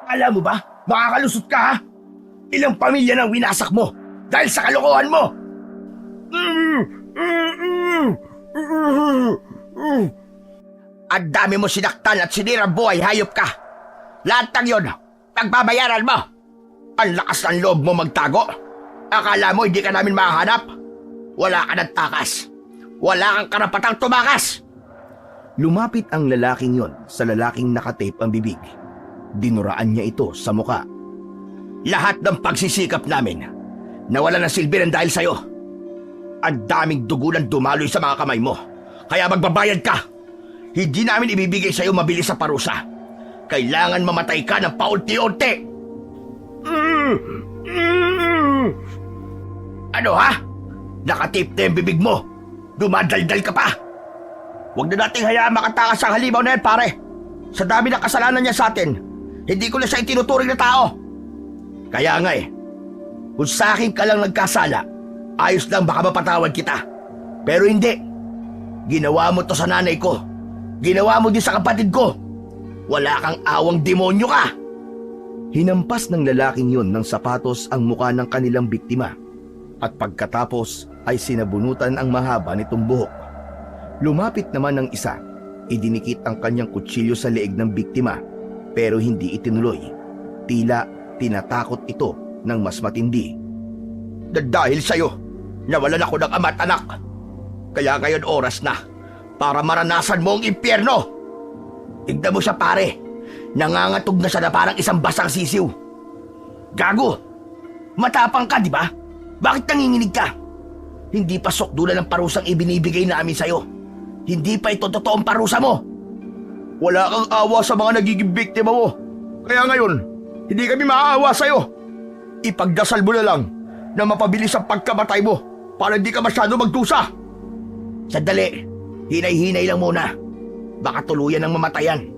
Alam mo ba, makakalusot ka ha? Ilang pamilya nang winasak mo dahil sa kalokohan mo! Ang dami mo sinaktan at sinirang buhay, hayop ka! Lahat ng yun, pagbabayaran mo! Ang lakas ng loob mo magtago! Akala mo hindi ka namin mahanap? Wala ka ng takas! Wala kang karapatang tumakas! Lumapit ang lalaking yon sa lalaking nakatape ang bibig. Dinuraan niya ito sa muka. Lahat ng pagsisikap namin nawala ng silbi ng dahil sa'yo. Ang daming dugo ng dumaloy sa mga kamay mo. Kaya magbabayad ka. Hindi namin ibibigay sa'yo mabilis sa parusa. Kailangan mamatay ka ng paunti-unti. Ano ha? Nakatip na yung bibig mo. Dumadaldal ka pa. Huwag na nating hayaan makatakas ang halimaw na yan, pare. Sa dami ng kasalanan niya sa atin, hindi ko na siya itinuturing na tao. Kaya nga kung sa akin ka lang nagkasala, ayos lang baka mapatawad kita. Pero hindi. Ginawa mo to sa nanay ko. Ginawa mo din sa kapatid ko. Wala kang awang demonyo ka. Hinampas ng lalaking yun ng sapatos ang mukha ng kanilang biktima. At pagkatapos ay sinabunutan ang mahaba nitong buhok. Lumapit naman ng isa, idinikit ang kanyang kutsilyo sa leeg ng biktima pero hindi itinuloy. Tila tinatakot ito ng mas matindi. Dahil sa'yo, nawalan ako ng ama at anak. Kaya ngayon oras na para maranasan mo ang impyerno. Tignan mo siya, pare. Nangangatog na siya na parang isang basang sisiw. Gago! Matapang ka, di ba? Bakit nanginginig ka? Hindi pa sukdulan ng parusang ibinibigay namin sa'yo. Hindi pa ito totoong parusa mo. Wala kang awa sa mga nagiging biktima mo. Kaya ngayon, hindi kami maaawa sa'yo. Ipagdasal mo na lang na mapabilis ang pagkamatay mo para hindi ka masyado magdusa. Sandali, hinay-hinay lang muna. Baka tuluyan ng mamatayan.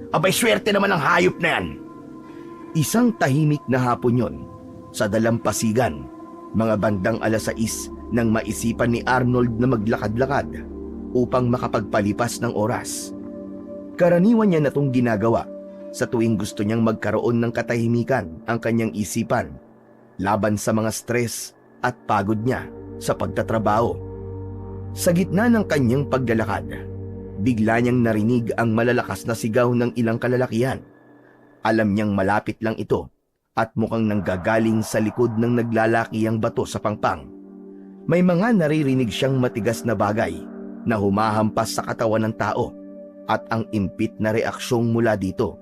Abay swerte naman ang hayop na yan. Isang tahimik na hapon yon sa dalampasigan, mga bandang 6:00 nang maisipan ni Arnold na maglakad-lakad upang makapagpalipas ng oras. Karaniwan niya na itong ginagawa sa tuwing gusto niyang magkaroon ng katahimikan ang kanyang isipan laban sa mga stress at pagod niya sa pagtatrabaho. Sa gitna ng kanyang paglalakad, bigla niyang narinig ang malalakas na sigaw ng ilang kalalakihan. Alam niyang malapit lang ito at mukhang nanggagaling sa likod ng naglalakihang bato sa pangpang. May mga naririnig siyang matigas na bagay na humahampas sa katawan ng tao at ang impit na reaksyong mula dito.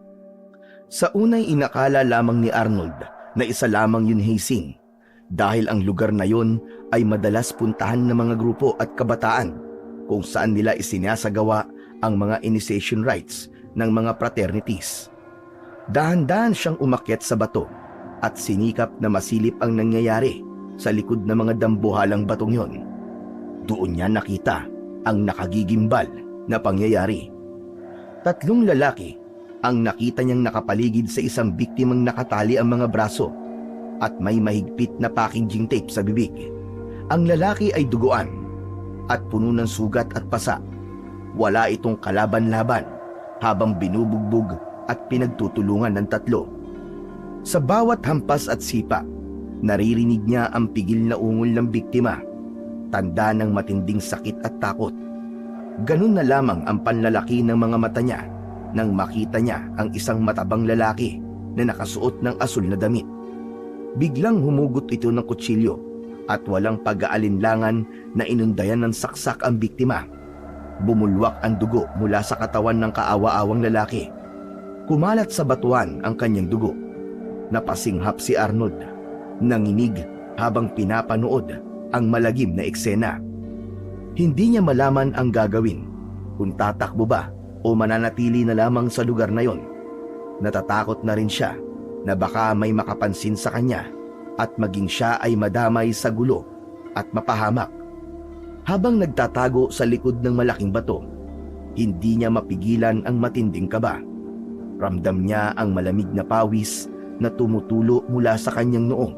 Sa unay inakala lamang ni Arnold na isa lamang yun hazing dahil ang lugar na yun ay madalas puntahan ng mga grupo at kabataan kung saan nila isinasagawa ang mga initiation rites ng mga fraternities. Dahan-dahan siyang umakyat sa bato at sinikap na masilip ang nangyayari sa likod ng mga dambuhalang batong yon. Doon niya nakita ang nakagigimbal na pangyayari. 3 lalaki ang nakita niyang nakapaligid sa isang biktimang nakatali ang mga braso at may mahigpit na packaging tape sa bibig. Ang lalaki ay duguan at puno ng sugat at pasa. Wala itong kalaban-laban habang binubugbog at pinagtutulungan ng 3. Sa bawat hampas at sipa, naririnig niya ang pigil na ungol ng biktima, tanda ng matinding sakit at takot. Ganun na lamang ang panlalaki ng mga mata niya nang makita niya ang isang matabang lalaki na nakasuot ng asul na damit. Biglang humugot ito ng kutsilyo at walang pag-aalinlangan na inundayan ng saksak ang biktima. Bumulwak ang dugo mula sa katawan ng kaawa-awang lalaki. Kumalat sa batuan ang kanyang dugo. Napasinghap si Arnold. Nanginig habang pinapanood ang malagim na eksena. Hindi niya malaman ang gagawin, kung tatakbo ba o mananatili na lamang sa lugar na yon. Natatakot na rin siya na baka may makapansin sa kanya at maging siya ay madamay sa gulo at mapahamak. Habang nagtatago sa likod ng malaking bato, hindi niya mapigilan ang matinding kaba. Ramdam niya ang malamig na pawis na tumutulo mula sa kanyang noo.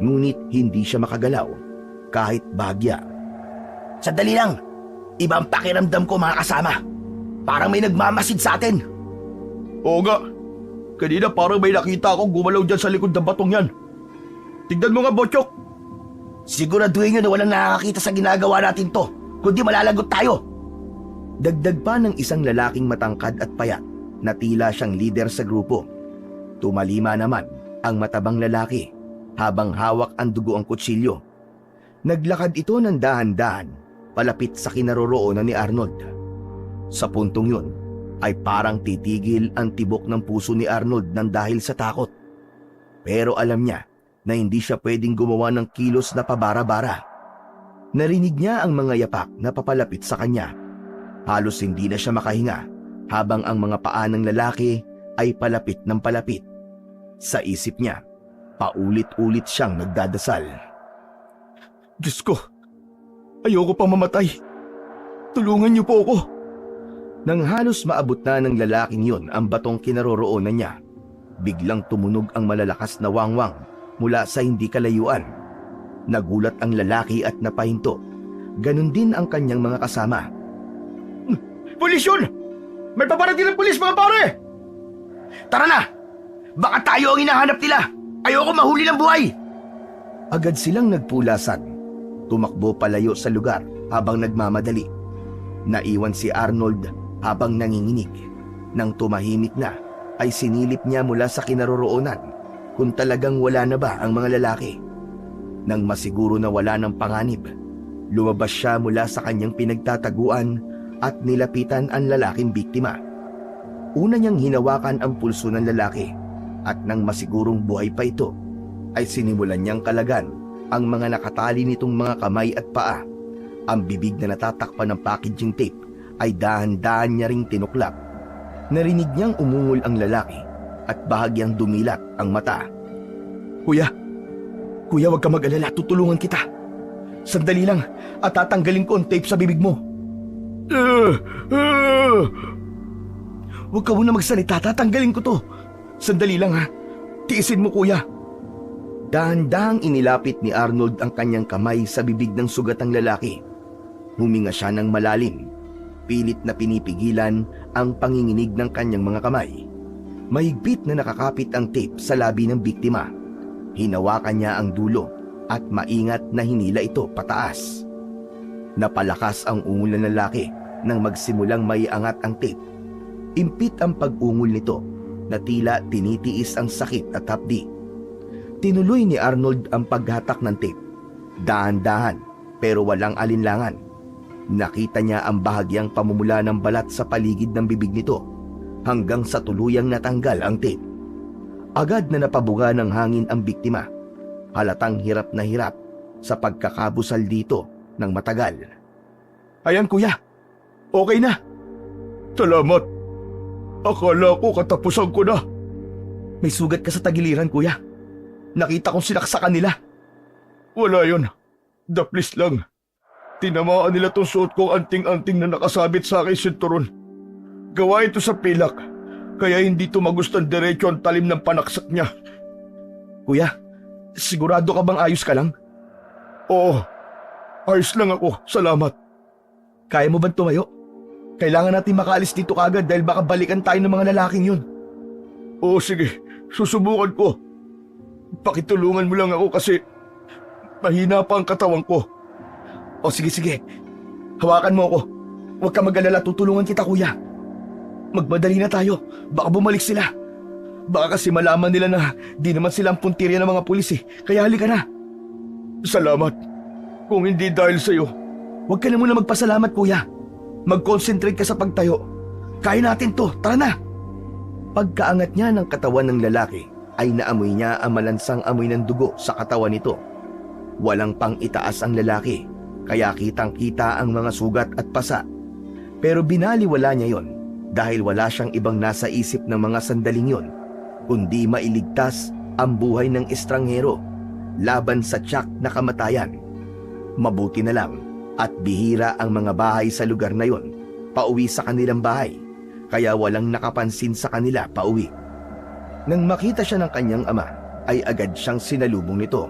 Ngunit hindi siya makagalaw kahit bahagya. Sandali lang, ibang pakiramdam ko mga kasama. Parang may nagmamasid sa atin. Oo nga, Kanina parang may nakita akong gumalaw dyan sa likod ng batong yan. Tignan mo nga, Bochok. Siguraduhin nyo na walang nakakakita sa ginagawa natin to, kundi malalagot tayo. Dagdag pa ng isang lalaking matangkad at payat na tila siyang leader sa grupo. Tumalima naman ang matabang lalaki habang hawak ang dugo ang kutsilyo. Naglakad ito ng dahan-dahan palapit sa kinaroroonan ni Arnold. Sa puntong yun ay parang titigil ang tibok ng puso ni Arnold nang dahil sa takot. Pero alam niya na hindi siya pwedeng gumawa ng kilos na pabara-bara. Narinig niya ang mga yapak na papalapit sa kanya. Halos hindi na siya makahinga habang ang mga paa ng lalaki ay palapit ng palapit. Sa isip niya, paulit-ulit siyang nagdadasal. Diyos ko, ayoko pang mamatay. Tulungan niyo po ako. Nang halos maabot na ng lalaking yun ang batong kinaroroonan niya, biglang tumunog ang malalakas na wangwang mula sa hindi kalayuan. Nagulat ang lalaki at napahinto. Ganon din ang kanyang mga kasama. Pulis yun! May paparating ng pulis, mga pare! Tara na! Baka tayo ang hinahanap nila! Ayoko mahuli ng buhay! Agad silang nagpulasan. Tumakbo palayo sa lugar habang nagmamadali. Naiwan si Arnold habang nanginginig. Nang tumahimik na, ay sinilip niya mula sa kinaroroonan kung talagang wala na ba ang mga lalaki. Nang masiguro na wala ng panganib, lumabas siya mula sa kanyang pinagtataguan at nilapitan ang lalaking biktima. Una niyang hinawakan ang pulso ng lalaki at nang masigurong buhay pa ito, ay sinimulan niyang kalagan ang mga nakatali nitong mga kamay at paa. Ang bibig na natatakpan ng packaging tape ay dahan-dahan niya ring tinuklap. Narinig niyang umungol ang lalaki at bahagyang dumilat ang mata. Kuya, wag ka mag-alala, tutulungan kita. Sandali lang at tatanggalin ko ang tape sa bibig mo. Huwag ka muna magsalita, tatanggalin ko to. Sandali lang ha, tiisin mo kuya. Dahan-dahang inilapit ni Arnold ang kanyang kamay sa bibig ng sugatang lalaki. Huminga siya ng malalim. Pilit na pinipigilan ang panginginig ng kanyang mga kamay. Mahigpit na nakakapit ang tape sa labi ng biktima. Hinawakan niya ang dulo at maingat na hinila ito pataas. Napalakas ang ungol ng lalaki nang magsimulang maiangat ang tape. Impit ang pag-ungol nito na tila tinitiis ang sakit at hapdi. Tinuloy ni Arnold ang paghatak ng tape. Dahan-dahan pero walang alinlangan. Nakita niya ang bahagyang pamumula ng balat sa paligid ng bibig nito hanggang sa tuluyang natanggal ang tape. Agad na napabuga ng hangin ang biktima. Halatang hirap na hirap sa pagkakabusal dito ng matagal. Ayan kuya, okay na. Salamat. Akala ko katapusan ko na. May sugat ka sa tagiliran kuya. Nakita kong sinaksakan nila. Wala yun. Daplis lang. Tinamaan nila tong suot kong anting-anting na nakasabit sa aking sinturon. Gawa ito sa pilak, kaya hindi tumagos ng diretso ang talim ng panaksak niya. Kuya, sigurado ka bang ayos ka lang? Oo, ayos lang ako, salamat. Kaya mo bang tumayo? Kailangan natin makaalis dito kagad dahil baka balikan tayo ng mga lalaking yun. Oo sige, susubukan ko. Pakitulungan mo lang ako kasi mahina pa ang katawan ko. O sige, hawakan mo ako. Huwag ka mag-alala, tutulungan kita kuya. Magmadali na tayo, baka bumalik sila. Baka kasi malaman nila na di naman sila ang puntirya ng mga pulis kaya halika na. Salamat. Kung hindi dahil sa'yo. Huwag ka na muna magpasalamat kuya. Mag-concentrate ka sa pagtayo. Kaya natin to, tara na. Pagkaangat niya ng katawan ng lalaki ay naamoy niya ang malansang amoy ng dugo sa katawan nito. Walang pang itaas ang lalaki, kaya kitang-kita ang mga sugat at pasa. Pero binaliwala niya yon dahil wala siyang ibang nasa isip ng mga sandaling yon, kundi mailigtas ang buhay ng estranghero laban sa tiyak na kamatayan. Mabuti na lang at bihira ang mga bahay sa lugar na yon pauwi sa kanilang bahay, kaya walang nakapansin sa kanila pauwi. Nang makita siya ng kanyang ama, ay agad siyang sinalubong nito.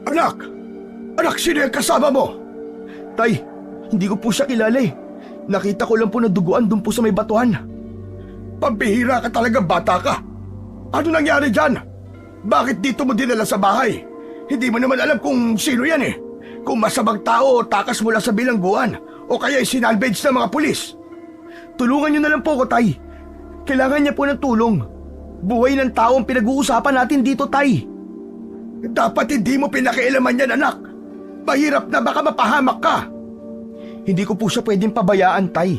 Anak! Anak, sino yung kasama mo? Tay, hindi ko po siya kilala Nakita ko lang po na duguan doon po sa may batuhan. Pambihira ka talaga, bata ka. Ano nangyari dyan? Bakit dito mo dinala sa bahay? Hindi mo naman alam kung sino yan eh. Kung masamang tao, takas mula sa bilangguan o kaya sinalvage ng mga pulis. Tulungan niyo na lang po ko, Tay. Kailangan niya po ng tulong. Buhay ng tao ang pinag-uusapan natin dito, Tay. Dapat hindi mo pinakialaman yan, anak. Mahirap na baka mapahamak ka. Hindi ko po siya pwedeng pabayaan, Tay.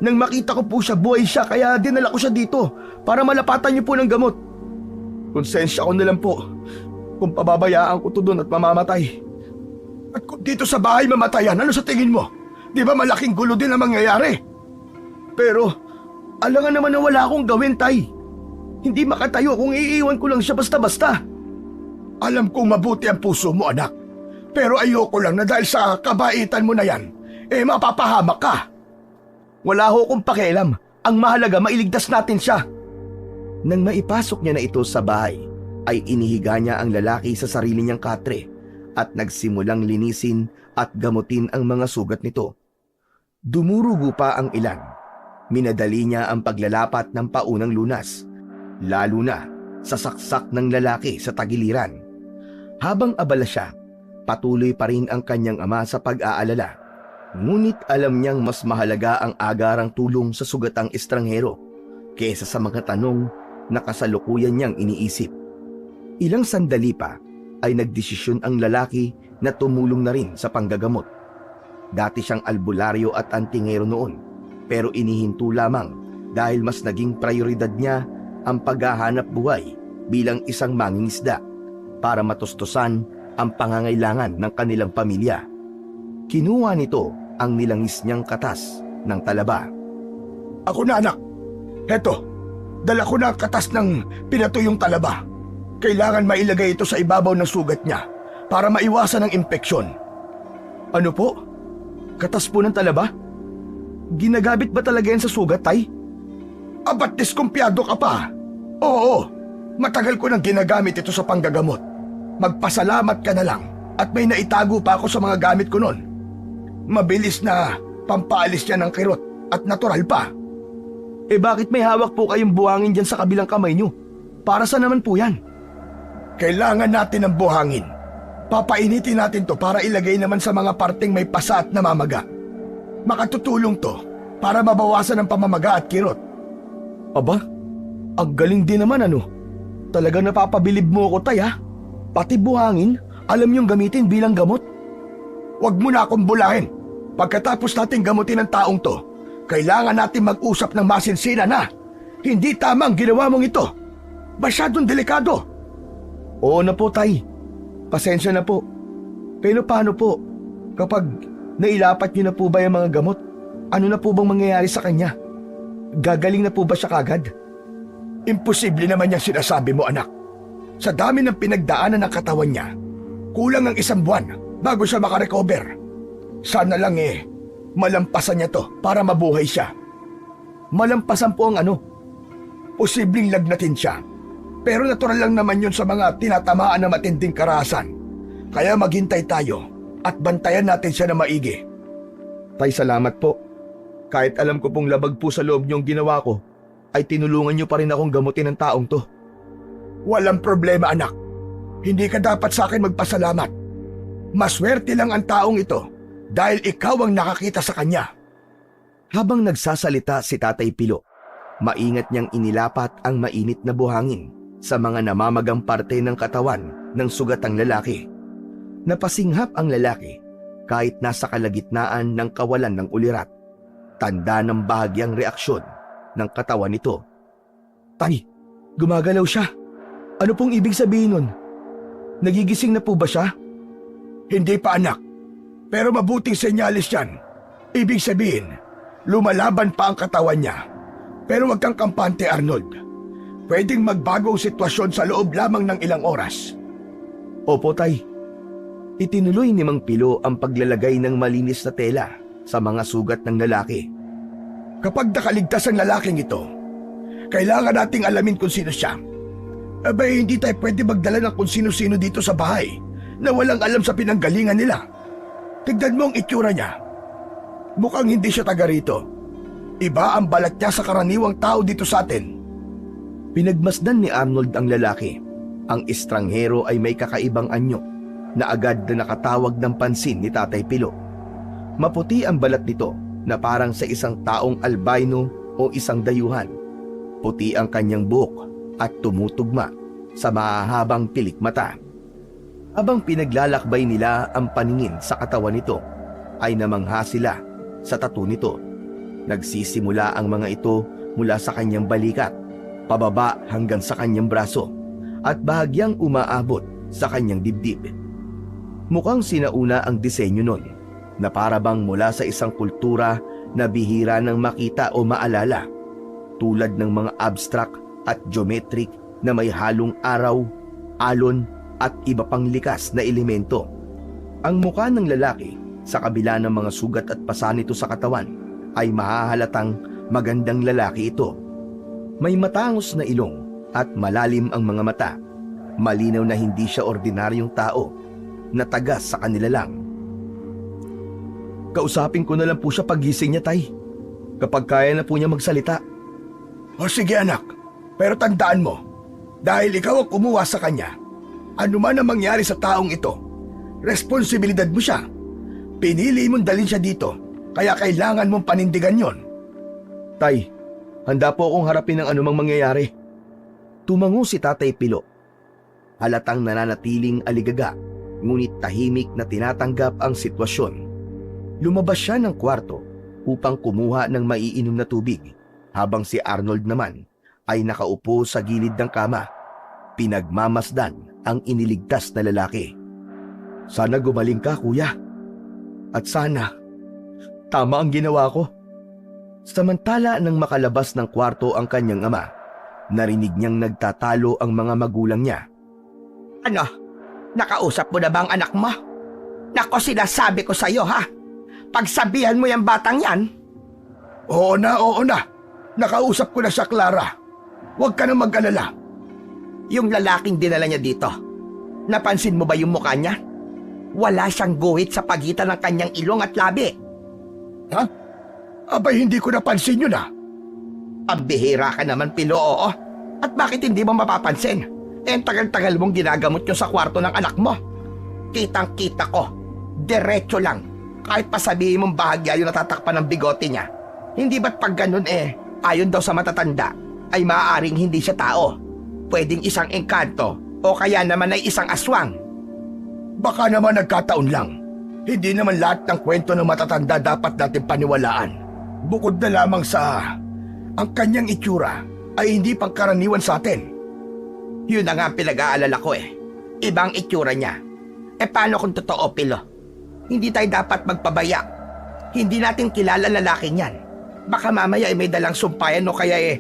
Nang makita ko po siya, buhay siya, kaya dinala ko siya dito para malapatan niyo po ng gamot. Konsensya ko na lang po kung pababayaan ko to doon at mamamatay. At kung dito sa bahay mamatayan, ano sa tingin mo? Di ba malaking gulo din ang mangyayari? Pero, alangan naman na wala akong gawin, Tay. Hindi makatayo kung iiwan ko lang siya basta-basta. Alam kong mabuti ang puso mo, anak. Pero ayoko lang na dahil sa kabaitan mo na yan, mapapahamak ka. Wala ho akong pakialam. Ang mahalaga, mailigtas natin siya. Nang maipasok niya na ito sa bahay, ay inihiga niya ang lalaki sa sarili niyang katre at nagsimulang linisin at gamutin ang mga sugat nito. Dumurugo pa ang ilan. Minadali niya ang paglalapat ng paunang lunas, lalo na sa saksak ng lalaki sa tagiliran. Habang abala siya, patuloy pa rin ang kanyang ama sa pag-aalala. Ngunit alam niyang mas mahalaga ang agarang tulong sa sugatang estranghero kaysa sa mga tanong na kasalukuyan niyang iniisip. Ilang sandali pa ay nagdesisyon ang lalaki na tumulong na rin sa panggagamot. Dati siyang albularyo at antingero noon, pero inihinto lamang dahil mas naging prioridad niya ang paghahanap buhay bilang isang mangingisda para matustusan ang pangangailangan ng kanilang pamilya. Kinuha nito ang nilangis niyang katas ng talaba. Ako na, anak. Heto, dala ko na ang katas ng pinatuyong talaba. Kailangan mailagay ito sa ibabaw ng sugat niya para maiwasan ang impeksyon. Ano po? Katas po ng talaba? Ginagamit ba talaga yan sa sugat, Tay? Abat diskumpiyado ka pa. Oo, matagal ko nang ginagamit ito sa panggagamot. Magpasalamat ka na lang at may naitago pa ako sa mga gamit ko noon. Mabilis na pampaalis yan ng kirot at natural pa. Bakit may hawak po kayong buhangin dyan sa kabilang kamay nyo? Para saan naman po yan? Kailangan natin ng buhangin. Papainitin natin to para ilagay naman sa mga parteng may pasa at namamaga. Makatutulong to para mabawasan ang pamamaga at kirot. Aba, ang galing din naman ano. Talagang napapabilib mo ako, Tay, ha? Pati buhangin, alam niyong gamitin bilang gamot. Huwag mo na akong bulahin. Pagkatapos natin gamutin ang taong to, kailangan natin mag-usap ng masinsinan na. Hindi tama ang ginawa mong ito. Masyadong delikado. Oo na po, Tay. Pasensya na po. Pero paano po? Kapag nailapat niyo na po ba yung mga gamot, ano na po bang mangyayari sa kanya? Gagaling na po ba siya kagad? Imposible naman yung sinasabi mo, anak. Sa dami ng pinagdaanan ng katawan niya, kulang ng 1 buwan bago siya makarecover. Sana lang malampasan niya to para mabuhay siya. Malampasan po ang ano? Posibleng lagnatin siya. Pero natural lang naman yun sa mga tinatamaan na matinding karahasan. Kaya maghintay tayo at bantayan natin siya na maigi. Tay, salamat po. Kahit alam ko pong labag po sa loob niyong ginawa ko, ay tinulungan niyo pa rin akong gamutin ng taong to. Walang problema, anak. Hindi ka dapat sa akin magpasalamat. Maswerte lang ang taong ito dahil ikaw ang nakakita sa kanya. Habang nagsasalita si Tatay Pilo, maingat niyang inilapat ang mainit na buhangin sa mga namamagang parte ng katawan ng sugatang lalaki. Napasinghap ang lalaki kahit nasa kalagitnaan ng kawalan ng ulirat. Tanda ng bahagyang reaksyon ng katawan nito. Tay, gumagalaw siya. Ano pong ibig sabihin nun? Nagigising na po ba siya? Hindi pa, anak. Pero mabuting senyalis yan. Ibig sabihin, lumalaban pa ang katawan niya. Pero wag kang kampante, Arnold. Pwedeng magbago ang sitwasyon sa loob lamang ng ilang oras. Opo, Tay. Itinuloy ni Mang Pilo ang paglalagay ng malinis na tela sa mga sugat ng lalaki. Kapag nakaligtas ang lalaking ito, kailangan nating alamin kung sino siya. Abay, hindi tayo pwede magdala ng kung sino-sino dito sa bahay na walang alam sa pinanggalingan nila. Tignan mo ang itsura niya. Mukhang hindi siya taga rito. Iba ang balat niya sa karaniwang tao dito sa atin. Pinagmasdan ni Arnold ang lalaki. Ang estranghero ay may kakaibang anyo na agad na nakatawag ng pansin ni Tatay Pilo. Maputi ang balat nito na parang sa isang taong albino o isang dayuhan. Puti ang kanyang buhok at tumutugma sa mahahabang pilik mata. Habang pinaglalakbay nila ang paningin sa katawan nito, ay namangha sila sa tattoo nito. Nagsisimula ang mga ito mula sa kanyang balikat, pababa hanggang sa kanyang braso, at bahagyang umaabot sa kanyang dibdib. Mukhang sinauna ang disenyo nun, na para bang mula sa isang kultura na bihira nang makita o maalala, tulad ng mga abstract at geometric na may halong araw, alon at iba pang likas na elemento. Ang mukha ng lalaki, sa kabila ng mga sugat at pasa nito sa katawan, ay mahahalatang magandang lalaki ito. May matangos na ilong at malalim ang mga mata. Malinaw na hindi siya ordinaryong tao na tagas sa kanila lang. Kausapin ko na lang po siya pagising niya, Tay. Kapag kaya na po niya magsalita. O sige anak, pero tandaan mo, dahil ikaw ang kumuha sa kanya, ano man ang mangyari sa taong ito, responsibilidad mo siya. Pinili mong dalhin siya dito, kaya kailangan mong panindigan yon. Tay, handa po akong harapin ang anumang mangyayari. Tumango si Tatay Pilo. Halatang nananatiling aligaga, ngunit tahimik na tinatanggap ang sitwasyon. Lumabas siya ng kwarto upang kumuha ng maiinom na tubig, habang si Arnold naman ay nakaupo sa gilid ng kama. Pinagmamasdan ang iniligtas na lalaki. Sana gumaling ka, kuya. At sana, tama ang ginawa ko. Samantala nang makalabas ng kwarto ang kanyang ama, narinig niyang nagtatalo ang mga magulang niya. Ano? Nakausap mo na ba ang anak mo? Nako, sinasabi ko sa'yo, ha? Pagsabihan mo yung batang yan. Oo na. Nakausap ko na siya, Clara. Huwag ka na mag-alala. Yung lalaking dinala niya dito, napansin mo ba yung mukha niya? Wala siyang guhit sa pagitan ng kanyang ilong at labi. Ha? Abay, hindi ko napansin yun, ha? Pambihira ka naman, Pilo, oo. At bakit hindi mo mapapansin? Ang tagal-tagal mong ginagamot yun sa kwarto ng anak mo. Kitang-kita ko. Diretso lang. Kahit pasabihin mong bahagya yung natatakpan ng bigote niya. Hindi ba't pag ganun ayon daw sa matatanda, ay maaaring hindi siya tao. Pwedeng isang engkanto o kaya naman ay isang aswang. Baka naman nagkataon lang. Hindi naman lahat ng kwento ng matatanda dapat natin paniwalaan. Bukod na lamang sa ang kanyang itsura ay hindi pangkaraniwan sa atin. Yun na nga ang pinag-aalala ko Ibang itsura niya. Paano kung totoo, Pilo? Hindi tayo dapat magpabaya. Hindi natin kilala lalaki niyan. Baka mamaya ay may dalang sumpayan o kaya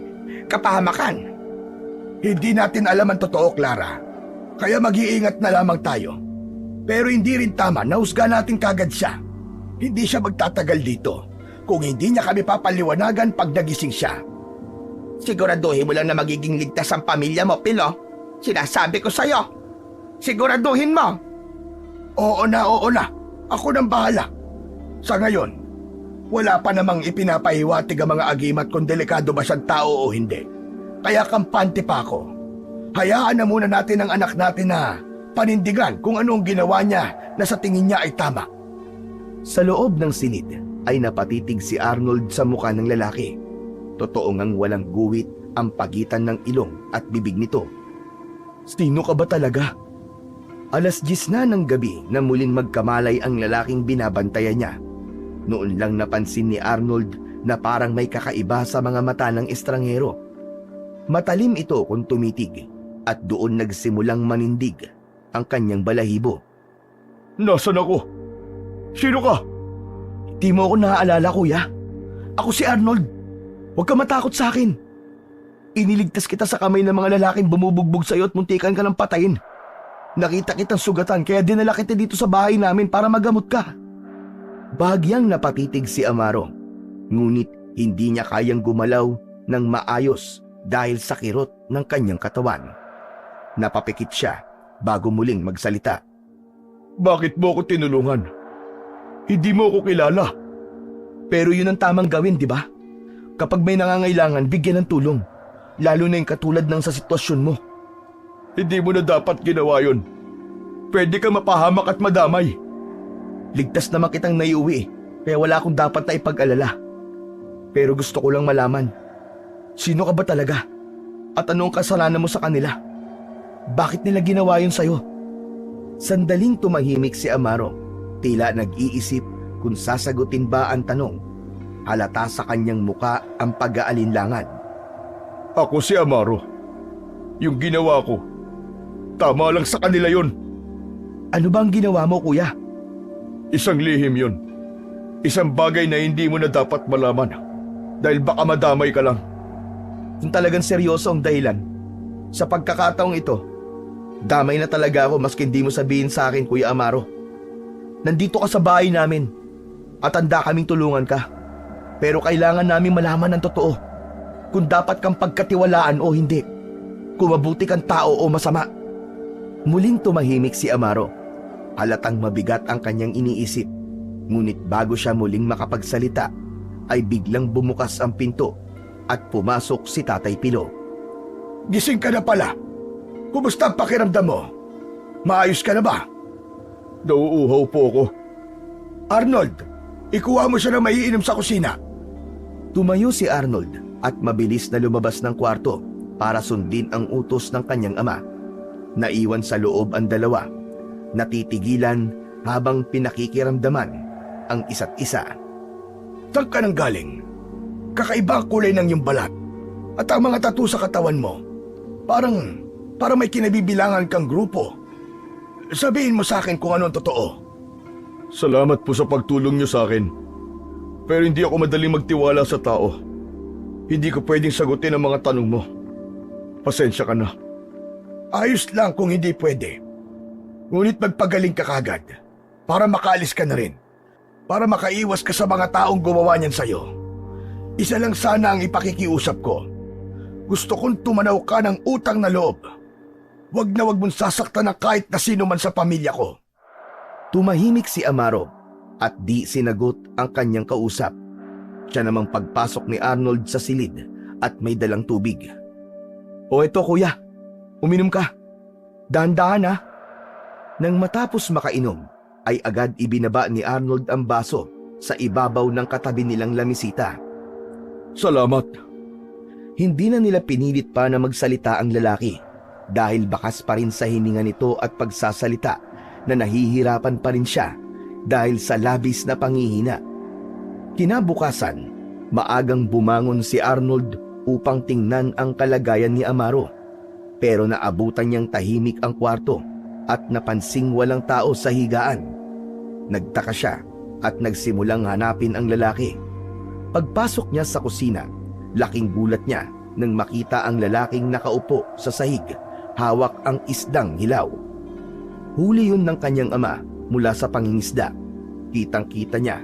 kapahamakan. Hindi natin alam ang totoo, Clara. Kaya mag-iingat na lamang tayo. Pero hindi rin tama na husga natin kagad siya. Hindi siya magtatagal dito kung hindi niya kami papaliwanagan pag nagising siya. Siguraduhin mo lang na magiging ligtas ang pamilya mo, Pilo. Sinasabi ko sa'yo. Siguraduhin mo. Oo na. Ako nang bahala. Sa ngayon, wala pa namang ipinapahiwatig ang mga agimat kung delikado ba siyang tao o hindi. Kaya kampante pa ako. Hayaan na muna natin ang anak natin na panindigan kung anong ginawa niya na sa tingin niya ay tama. Sa loob ng silid ay napatitig si Arnold sa mukha ng lalaki. Totoo ngang walang guwit ang pagitan ng ilong at bibig nito. Sino ka ba talaga? 10:00 na ng gabi na muling magkamalay ang lalaking binabantayan niya. Noon lang napansin ni Arnold na parang may kakaiba sa mga mata ng estranghero. Matalim ito kung tumitig at doon nagsimulang manindig ang kanyang balahibo. Nasaan ako? Sino ka? Di mo ako naaalala, kuya. Ako si Arnold. Huwag ka matakot sa akin. Iniligtas kita sa kamay ng mga lalaking bumubugbog sa iyo at muntikan ka ng patayin. Nakita kitang sugatan kaya dinala kita dito sa bahay namin para magamot ka. Bahagyang napatitig si Amaro. Ngunit hindi niya kayang gumalaw ng maayos dahil sa kirot ng kanyang katawan. Napapikit siya bago muling magsalita. Bakit mo ako tinulungan? Hindi mo ako kilala. Pero yun ang tamang gawin, di ba? Kapag may nangangailangan, bigyan ng tulong. Lalo na yung katulad ng sa sitwasyon mo. Hindi mo na dapat ginawa yun. Pwede kang mapahamak at madamay. Ligtas naman kitang naiuwi, kaya wala akong dapat na ipag-alala. Pero gusto ko lang malaman, sino ka ba talaga? At ano ang kasalanan mo sa kanila? Bakit nila ginawa yun sa'yo? Sandaling tumahimik si Amaro, tila nag-iisip kung sasagutin ba ang tanong. Halata sa kanyang muka ang pag-aalinlangan. Ako si Amaro. Yung ginawa ko, tama lang sa kanila yun. Ano bang ginawa mo, kuya? Isang lihim yun. Isang bagay na hindi mo na dapat malaman. Dahil baka madamay ka lang. Kung talagang seryoso ang dahilan, sa pagkakataong ito, damay na talaga ako maski hindi mo sabihin sa akin, Kuya Amaro. Nandito ka sa bahay namin at handa kaming tulungan ka. Pero kailangan namin malaman ang totoo. Kung dapat kang pagkatiwalaan o hindi. Kung mabuti kang tao o masama. Muling tumahimik si Amaro. Halatang mabigat ang kanyang iniisip. Ngunit bago siya muling makapagsalita, ay biglang bumukas ang pinto at pumasok si Tatay Pilo. Gising ka na pala. Kumusta ang pakiramdam mo? Maayos ka na ba? Nauuhaw po ako. Arnold, ikuha mo siya na maiinom sa kusina. Tumayo si Arnold at mabilis na lumabas ng kwarto para sundin ang utos ng kanyang ama. Naiwan sa loob ang dalawa, natitigilan habang pinakikiramdaman ang isa't isa. Saan ka nang galing? Kakaiba ang kulay ng iyong balat at ang mga tattoo sa katawan mo. Parang may kinabibilangan kang grupo. Sabihin mo sa akin kung ano ang totoo. Salamat po sa pagtulong niyo sa akin. Pero hindi ako madaling magtiwala sa tao. Hindi ko pwedeng sagutin ang mga tanong mo. Pasensya ka na. Ayos lang kung hindi pwede. Ngunit magpagaling ka kagad para makaalis ka na rin. Para makaiwas ka sa mga taong gumawa niyan sa'yo. Isa lang sana ang ipakikiusap ko. Gusto kong tumanaw ka ng utang na loob. Wag na wag mong sasaktan ng kahit na sino man sa pamilya ko. Tumahimik si Amaro at di sinagot ang kanyang kausap. Siya namang pagpasok ni Arnold sa silid at may dalang tubig. O eto kuya, uminom ka. Dahan-dahan ha. Nang matapos makainom, ay agad ibinaba ni Arnold ang baso sa ibabaw ng katabi nilang lamisita. Salamat. Hindi na nila pinilit pa na magsalita ang lalaki dahil bakas pa rin sa hininga nito at pagsasalita na nahihirapan pa rin siya dahil sa labis na panghihina. Kinabukasan, maagang bumangon si Arnold upang tingnan ang kalagayan ni Amaro. Pero naabutan niyang tahimik ang kwarto at napansing walang tao sa higaan. Nagtaka siya at nagsimulang hanapin ang lalaki. Pagpasok niya sa kusina, laking gulat niya nang makita ang lalaking nakaupo sa sahig, hawak ang isdang hilaw. Huli yun ng kanyang ama mula sa pangingisda. Kitang-kita niya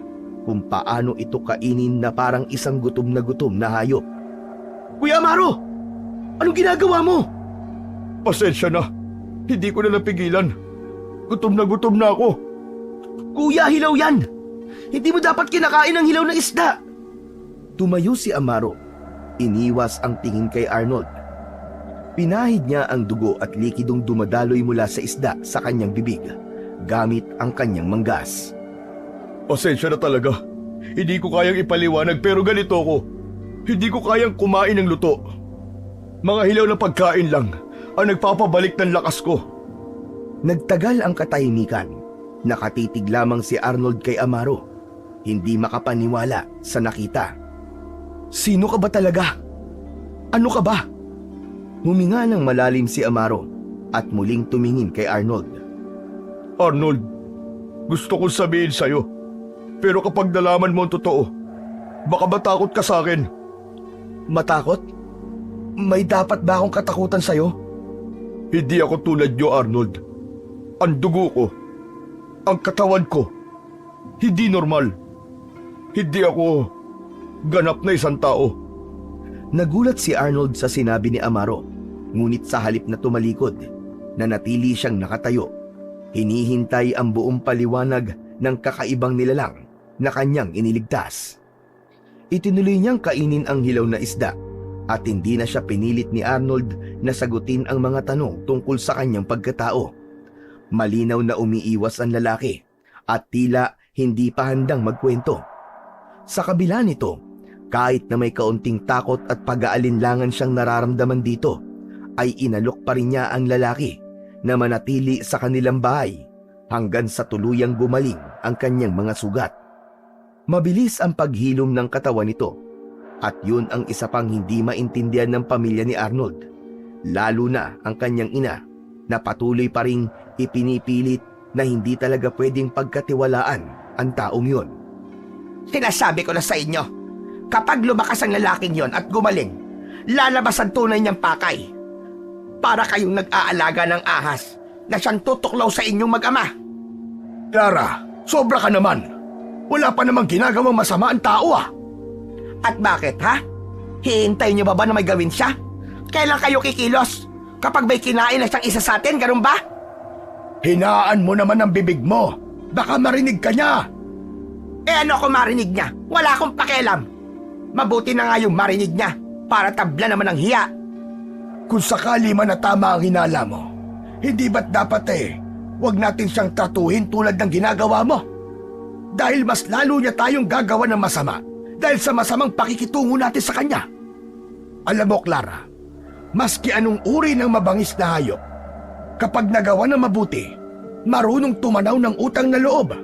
kung paano ito kainin na parang isang gutom na hayop. Kuya Amaro! Anong ginagawa mo? Pasensya na. Hindi ko na napigilan. Gutom na ako. Kuya, hilaw yan! Hindi mo dapat kinakain ang hilaw na isda! Tumayo si Amaro. Iniwas ang tingin kay Arnold. Pinahid niya ang dugo at likidong dumadaloy mula sa isda sa kanyang bibig, gamit ang kanyang manggas. Pasensya na talaga. Hindi ko kayang ipaliwanag pero ganito ko. Hindi ko kayang kumain ng luto. Mga hilaw na pagkain lang ang nagpapabalik ng lakas ko. Nagtagal ang katahimikan. Nakatitig lamang si Arnold kay Amaro. Hindi makapaniwala sa nakita. Sino ka ba talaga? Ano ka ba? Huminga ng malalim si Amaro at muling tumingin kay Arnold. Arnold, gusto kong sabihin sa'yo. Pero kapag nalaman mo ang totoo, baka matakot ka sa akin. Matakot? May dapat ba akong katakutan sa'yo? Hindi ako tulad niyo, Arnold. Ang dugo ko, ang katawan ko, hindi normal. Hindi ako ganap na isang tao. Nagulat si Arnold sa sinabi ni Amaro, ngunit sa halip na tumalikod, nanatili siyang nakatayo. Hinihintay ang buong paliwanag ng kakaibang nilalang na kanyang iniligtas. Itinuloy niyang kainin ang hilaw na isda at hindi na siya pinilit ni Arnold na sagutin ang mga tanong tungkol sa kanyang pagkatao. Malinaw na umiiwas ang lalaki at tila hindi pa handang magkwento. Sa kabila nito, kahit na may kaunting takot at pag-aalinlangan siyang nararamdaman dito, ay inalok pa rin niya ang lalaki na manatili sa kanilang bahay hanggang sa tuluyang gumaling ang kanyang mga sugat. Mabilis ang paghilom ng katawan nito at yun ang isa pang hindi maintindihan ng pamilya ni Arnold, lalo na ang kanyang ina na patuloy pa ring ipinipilit na hindi talaga pwedeng pagkatiwalaan ang taong yun. Sinasabi ko na sa inyo, kapag lumakas ang lalaking yon at gumaling, lalabas ang tunay niyang pakay. Para kayong nag-aalaga ng ahas na siyang tutuklaw sa inyong mag-ama. Clara, sobra ka naman. Wala pa namang ginagawang masama ang tao ah. At bakit ha? Hihintayin niyo ba na may gawin siya? Kailan kayo kikilos? Kapag may kinain na siyang isa sa atin, ganun ba? Hinaan mo naman ang bibig mo. Baka marinig ka niya. Ano kung marinig niya? Wala akong pakialam. Mabuti na nga yung marinig niya para tabla naman ng hiya. Kung sakali man na tama ang hinala mo, hindi ba't dapat wag natin siyang tratuhin tulad ng ginagawa mo? Dahil mas lalo niya tayong gagawa ng masama dahil sa masamang pakikitungo natin sa kanya. Alam mo, Clara, maski anong uri ng mabangis na hayop, kapag nagawa ng mabuti, marunong tumanaw ng utang na loob.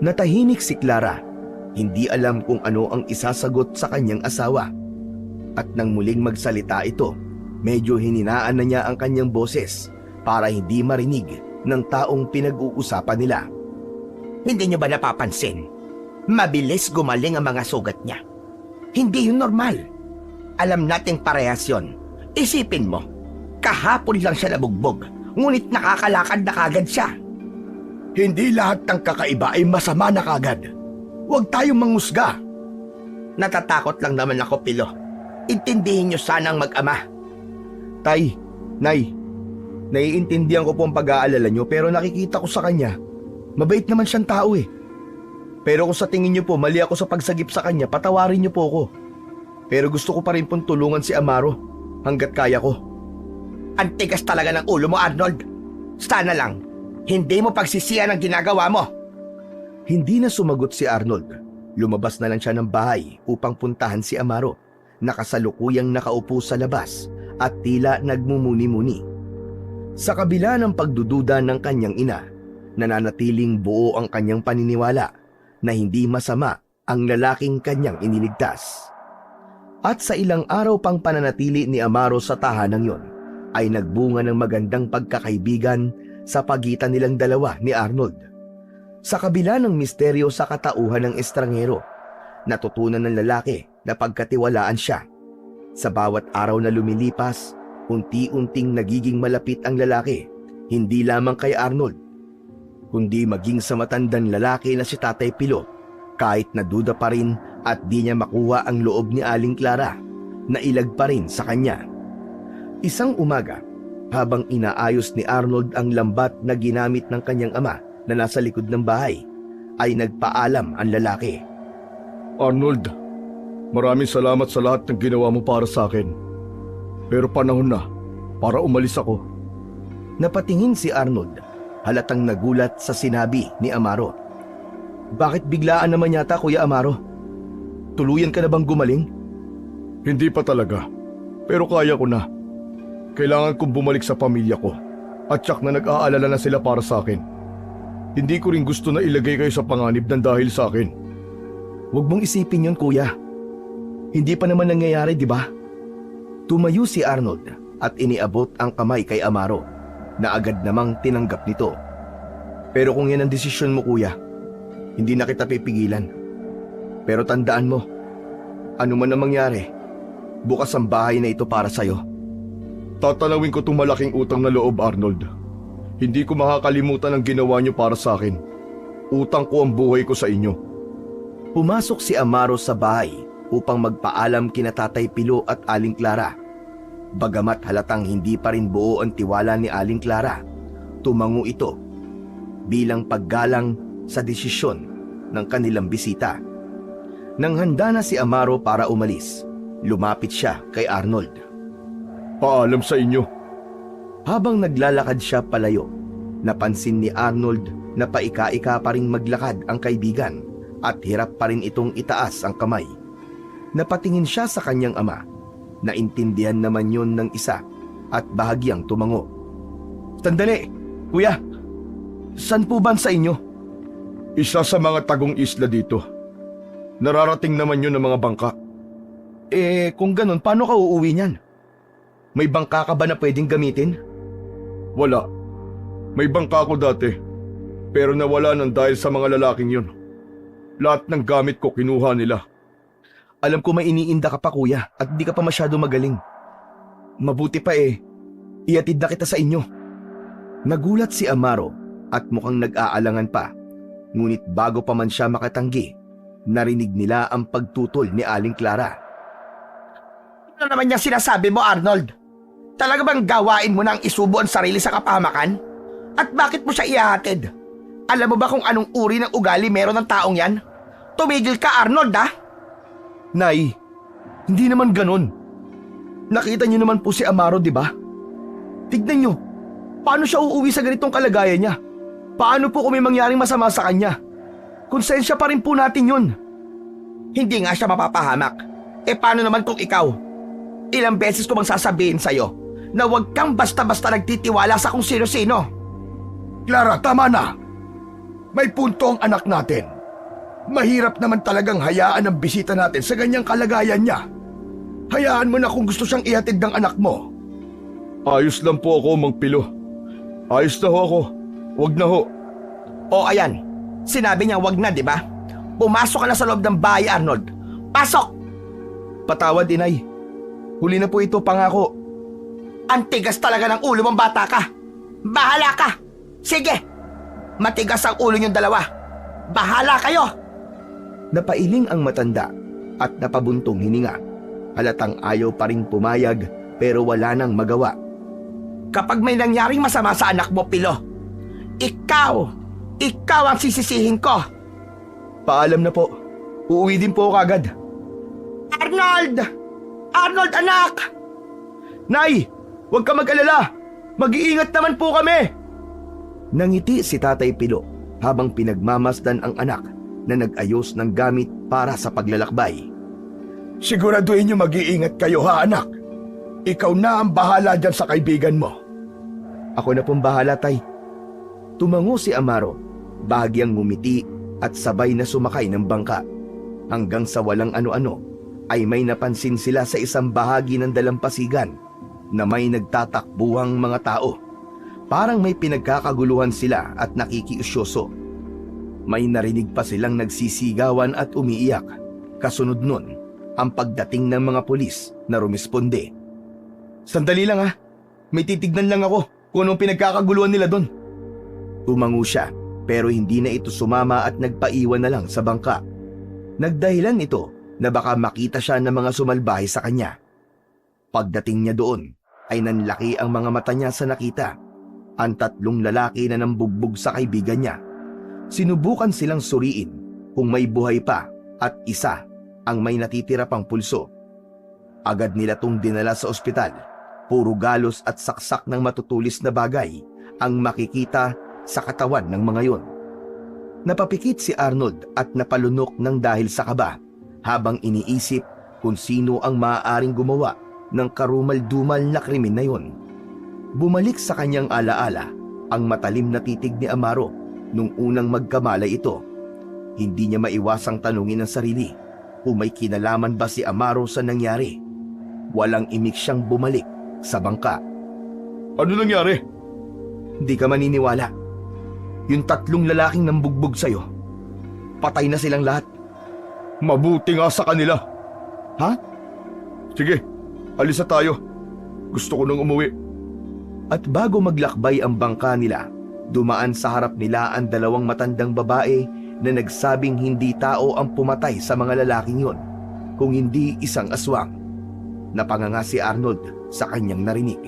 Natahimik si Clara, hindi alam kung ano ang isasagot sa kanyang asawa. At nang muling magsalita ito, medyo hininaan na niya ang kanyang boses para hindi marinig ng taong pinag-uusapan nila. Hindi niyo ba napapansin? Mabilis gumaling ang mga sugat niya. Hindi yun normal. Alam nating parehas yun. Isipin mo, kahapon lang siya nabugbog, ngunit nakakalakad na kagad siya. Hindi lahat ng kakaiba ay masama na kagad. Huwag tayong mangusga. Natatakot lang naman ako, Pilo. Intindihin niyo sanang mag-ama. Tay, Nay, naiintindihan ko po ang pag-aalala niyo pero nakikita ko sa kanya, mabait naman siyang tao eh. Pero kung sa tingin niyo po mali ako sa pagsagip sa kanya, patawarin niyo po ako. Pero gusto ko pa rin pong tulungan si Amaro hanggat kaya ko. Ang tigas talaga ng ulo mo, Arnold. Sana lang, hindi mo pagsisiyan ang ginagawa mo. Hindi na sumagot si Arnold. Lumabas na lang siya ng bahay upang puntahan si Amaro, na kasalukuyang nakaupo sa labas at tila nagmumuni-muni. Sa kabila ng pagdududa ng kanyang ina, nananatiling buo ang kanyang paniniwala na hindi masama ang lalaking kanyang iniligtas. At sa ilang araw pang pananatili ni Amaro sa tahanang yon, ay nagbunga ng magandang pagkakaibigan sa pagitan nilang dalawa ni Arnold. Sa kabila ng misteryo sa katauhan ng estrangero, natutunan ng lalaki na pagkatiwalaan siya. Sa bawat araw na lumilipas, unti-unting nagiging malapit ang lalaki, hindi lamang kay Arnold, kundi maging sa matandang lalaki na si Tatay Pilo, kahit naduda pa rin at di niya makuha ang loob ni Aling Clara, na ilag pa rin sa kanya. Isang umaga, habang inaayos ni Arnold ang lambat na ginamit ng kanyang ama na nasa likod ng bahay, ay nagpaalam ang lalaki. Arnold, maraming salamat sa lahat ng ginawa mo para sa akin. Pero panahon na para umalis ako. Napatingin si Arnold, halatang nagulat sa sinabi ni Amaro. Bakit biglaan naman yata, Kuya Amaro? Tuluyan ka na bang gumaling? Hindi pa talaga, pero kaya ko na. Kailangan kong bumalik sa pamilya ko at tsak na nag-aalala na sila para sa akin. Hindi ko rin gusto na ilagay kayo sa panganib ng dahil sa akin. Huwag mong isipin yun, Kuya. Hindi pa naman nangyayari, di ba? Tumayo si Arnold at iniabot ang kamay kay Amaro, na agad namang tinanggap nito. Pero kung yan ang desisyon mo, Kuya, hindi na kita pipigilan. Pero tandaan mo, ano man ang mangyari, bukas ang bahay na ito para sa'yo. Tatanawin ko itong malaking utang na loob, Arnold. Hindi ko makakalimutan ang ginawa niyo para sa akin. Utang ko ang buhay ko sa inyo. Pumasok si Amaro sa bahay upang magpaalam kina Tatay Pilo at Aling Clara. Bagamat halatang hindi pa rin buo ang tiwala ni Aling Clara, tumango ito bilang paggalang sa desisyon ng kanilang bisita. Nang handa na si Amaro para umalis, Lumapit siya kay Arnold. Paalam sa inyo. Habang naglalakad siya palayo, napansin ni Arnold na paika-ika pa ring maglakad ang kaibigan at hirap pa rin itong itaas ang kamay. Napatingin siya sa kanyang ama. Naintindihan naman yun ng isa at bahagyang tumango. Sandali, kuya. San po ba sa inyo? Isa sa mga tagong isla dito. Nararating naman yun ng mga bangka. Kung ganun, paano ka uuwi niyan? May bangka ka ba na pwedeng gamitin? Wala. May bangka ako dati. Pero nawala nang dahil sa mga lalaking yun. Lahat ng gamit ko kinuha nila. Alam ko may iniinda ka pa kuya at di ka pa masyado magaling. Mabuti pa iatid na kita sa inyo. Nagulat si Amaro at mukhang nag-aalangan pa. Ngunit bago pa man siya makatanggi, narinig nila ang pagtutol ni Aling Clara. Ano naman niya sinasabi mo, Arnold? Talaga bang gawain mo nang isubo ang sarili sa kapahamakan? At bakit mo siya ihahatid? Alam mo ba kung anong uri ng ugali meron ng taong yan? Tumigil ka, Arnold, ha? Nay, hindi naman ganun. Nakita niyo naman po si Amaro, di ba? Tignan niyo, paano siya uuwi sa ganitong kalagayan niya? Paano po kung may mangyaring masama sa kanya? Konsensya pa rin po natin yun. Hindi nga siya mapapahamak. Paano naman kung ikaw? Ilang beses ko bang sasabihin sa'yo na huwag kang basta-basta nagtitiwala sa kung sino-sino? Clara, tama na. May punto ang anak natin. Mahirap naman talagang hayaan ang bisita natin sa ganyang kalagayan niya. Hayaan mo na kung gusto siyang ihatid ng anak mo. Ayos lang po ako, Mang Pilo. Ayos na ho ako. Wag na ho. O ayan, sinabi niya wag na, di ba? Pumasok ka na sa loob ng bahay, Arnold. Pasok! Patawad, inay. Huli na po ito, pangako. Ang tigas talaga ng ulo mong bata ka. Bahala ka! Sige! Matigas ang ulo niyong dalawa. Bahala kayo! Napailing ang matanda at napabuntong hininga. Halatang ayaw pa ring pumayag pero wala nang magawa. Kapag may nangyaring masama sa anak mo, Pilo, ikaw ang sisisihin ko. Paalam na po. Uuwi din po ako agad. Arnold! Arnold, anak! Nay! Huwag ka mag-alala! Mag-iingat naman po kami! Nangiti si Tatay Pilo habang pinagmamasdan ang anak na nag-ayos ng gamit para sa paglalakbay. Siguraduhin niyo mag-iingat kayo ha, anak. Ikaw na ang bahala dyan sa kaibigan mo. Ako na pong bahala, Tay. Tumango si Amaro, bahagyang ngumiti at sabay na sumakay ng bangka. Hanggang sa walang ano-ano, ay may napansin sila sa isang bahagi ng dalampasigan na may nagtatakbuhang mga tao. Parang may pinagkakaguluhan sila at nakikiusyoso. May narinig pa silang nagsisigawan at umiiyak. Kasunod nun, ang pagdating ng mga pulis na rumisponde. Sandali lang ha, may titignan lang ako kung anong pinagkakaguluhan nila doon. Tumango siya pero hindi na ito sumama at nagpaiwan na lang sa bangka. Nagdahilan ito na baka makita siya ng mga sumalbahe sa kanya. Pagdating niya doon ay nanlaki ang mga mata niya sa nakita. Ang tatlong lalaki na nambugbog sa kaibigan niya. Sinubukan silang suriin kung may buhay pa at isa ang may natitira pang pulso. Agad nila itong dinala sa ospital. Puro galos at saksak ng matutulis na bagay ang makikita sa katawan ng mga yon. Napapikit si Arnold at napalunok ng dahil sa kaba habang iniisip kung sino ang maaaring gumawa ng karumal-dumal na krimen na yon. Bumalik sa kanyang alaala ang matalim na titig ni Amaro nung unang magkamalay ito. Hindi niya maiwasang tanungin ang sarili kung may kinalaman ba si Amaro sa nangyari. Walang imik siyang bumalik sa bangka. Ano nangyari? Hindi ka maniniwala. Yung tatlong lalaking nambugbog sa'yo, patay na silang lahat. Mabuti nga sa kanila. Ha? Sige, alis na tayo. Gusto ko nang umuwi. At bago maglakbay ang bangka nila, dumaan sa harap nila ang dalawang matandang babae na nagsabing hindi tao ang pumatay sa mga lalaking yon, kung hindi isang aswang. Napanganga si Arnold sa kanyang narinig.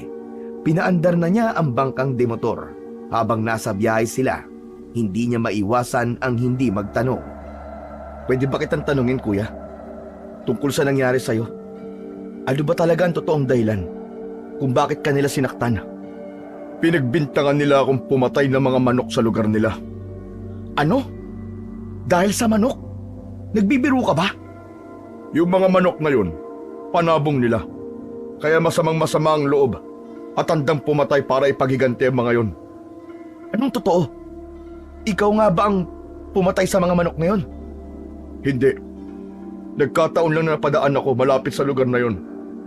Pinaandar na niya ang bangkang demotor. Habang nasa biyahe sila, hindi niya maiwasan ang hindi magtanong. Pwede ba kitang tanungin, kuya? Tungkol sa nangyari sa'yo? Ano ba talaga ang totoong dahilan kung bakit kanila sinaktan? Pinagbintangan nila akong pumatay ng mga manok sa lugar nila. Ano? Dahil sa manok? Nagbibiro ka ba? Yung mga manok na yun, panabong nila. Kaya masamang-masama ang loob at handang pumatay para ipaghiganti ang mga yun. Anong totoo? Ikaw nga ba ang pumatay sa mga manok na yun? Hindi. Nagkataon lang na napadaan ako malapit sa lugar na yun.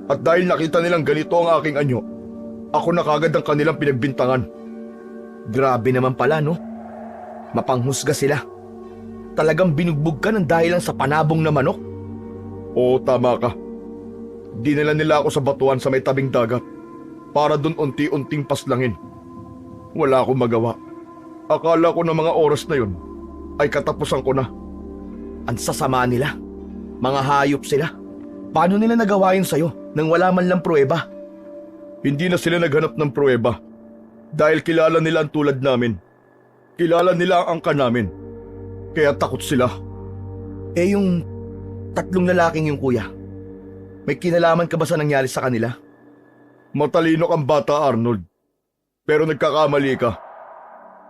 At dahil nakita nilang ganito ang aking anyo, ako na kagad ang kanilang pinagbintangan. Grabe naman pala, no? Mapanghusga sila. Talagang binugbog ka ng dahilan sa panabong na manok? Oo, tama ka. Dinala nila ako sa batuan sa may tabing dagat para dun unti-unting paslangin. Wala akong magawa. Akala ko na mga oras na yun ay katapusan ko na. Ang sasama nila. Mga hayop sila. Paano nila nagawa yun sa'yo nang wala man lang pruweba? Hindi na sila naghanap ng pruweba dahil kilala nila ang tulad namin. Kilala nila ang angka namin. Kaya takot sila. Eh yung tatlong lalaking yung kuya, may kinalaman ka ba sa nangyari sa kanila? Matalino kang bata, Arnold. Pero nagkakamali ka.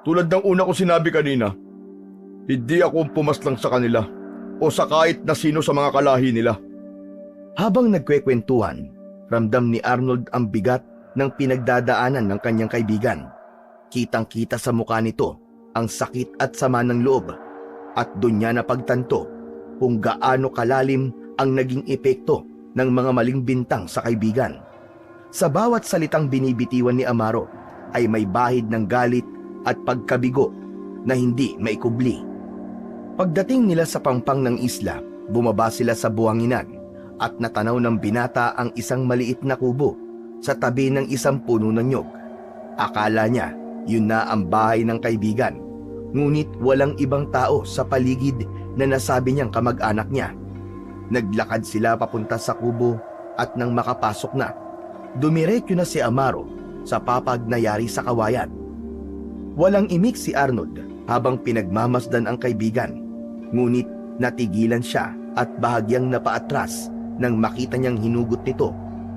Tulad ng una ko sinabi kanina, hindi ako pumaslang sa kanila o sa kahit na sino sa mga kalahi nila. Habang nagkwekwentuhan, ramdam ni Arnold ang bigat ng pinagdadaanan ng kanyang kaibigan. Kitang-kita sa mukha nito ang sakit at sama ng loob at doon niya napagtanto kung gaano kalalim ang naging epekto ng mga maling bintang sa kaibigan. Sa bawat salitang binibitiwan ni Amaro ay may bahid ng galit at pagkabigo na hindi maikubli. Pagdating nila sa pangpang ng isla, bumaba sila sa buhanginan at natanaw ng binata ang isang maliit na kubo sa tabi ng isang puno ng nyog. Akala niya yun na ang bahay ng kaibigan, ngunit walang ibang tao sa paligid na nasabi niyang kamag-anak niya. Naglakad sila papunta sa kubo at nang makapasok na, dumiretso na si Amaro sa papag na yari sa kawayan. Walang imik si Arnold habang pinagmamasdan ang kaibigan, ngunit natigilan siya at bahagyang napaatras nang makita niyang hinugot nito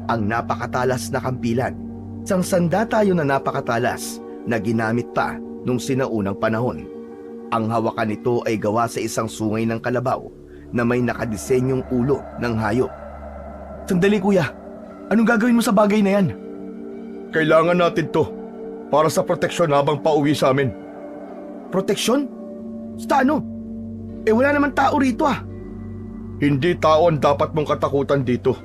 ang napakatalas na kampilan. Sangsanda tayo na napakatalas na ginamit pa nung sinaunang panahon. Ang hawakan nito ay gawa sa isang sungay ng kalabaw na may nakadisenyong ulo ng hayop. Sandali kuya, anong gagawin mo sa bagay na yan? Kailangan natin to para sa proteksyon habang pauwi sa amin. Proteksyon? Sa ano? Eh wala naman tao rito ah. Hindi tao ang dapat mong katakutan dito.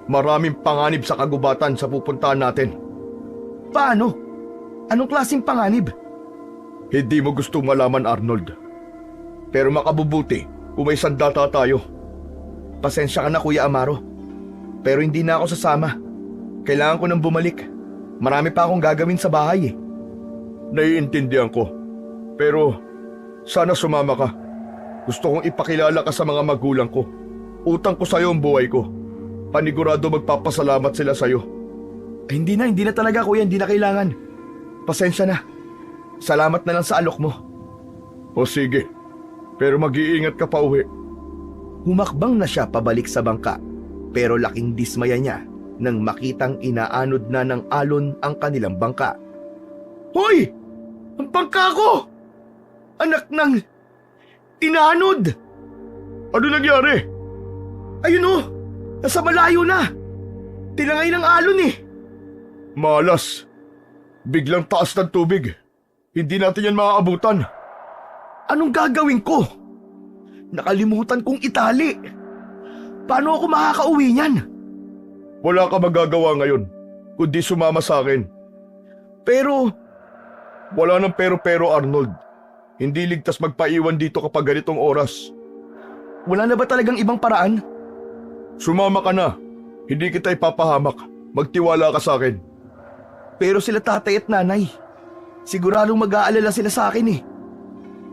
Maraming panganib sa kagubatan sa pupuntahan natin. Paano? Anong klaseng panganib? Hindi mo gustong malaman, Arnold. Pero makabubuti kung may sandata tayo. Pasensya ka na Kuya Amaro, pero hindi na ako sasama. Kailangan ko nang bumalik. Marami pa akong gagawin sa bahay eh. Naiintindihan ko. Pero sana sumama ka. Gusto kong ipakilala ka sa mga magulang ko. Utang ko sa'yo ang buhay ko. Panigurado magpapasalamat sila sa'yo. Eh, hindi na talaga kuya, hindi na kailangan. Pasensya na. Salamat na lang sa alok mo. O sige, pero mag-iingat ka pa uwi. Humakbang na siya pabalik sa bangka, pero laking dismaya niya nang makitang inaanod na ng alon ang kanilang bangka. Hoy! Ang bangka ko! Anak ng... inaanod! Ano nangyari? Ayun oh! Nasa malayo na! Tinangay ng alon eh! Malas. Biglang taas ng tubig. Hindi natin yan maaabutan. Anong gagawin ko? Nakalimutan kong itali. Paano ako makakauwi niyan? Wala ka magagawa ngayon, kundi sumama sa akin. Pero... Wala nang pero-pero, Arnold. Hindi ligtas magpaiwan dito kapag ganitong oras. wala na ba talagang ibang paraan? Sumama ka na. Hindi kita ipapahamak. Magtiwala ka sa akin. Pero sila tatay at nanay, siguradong mag-aalala sila sa akin eh.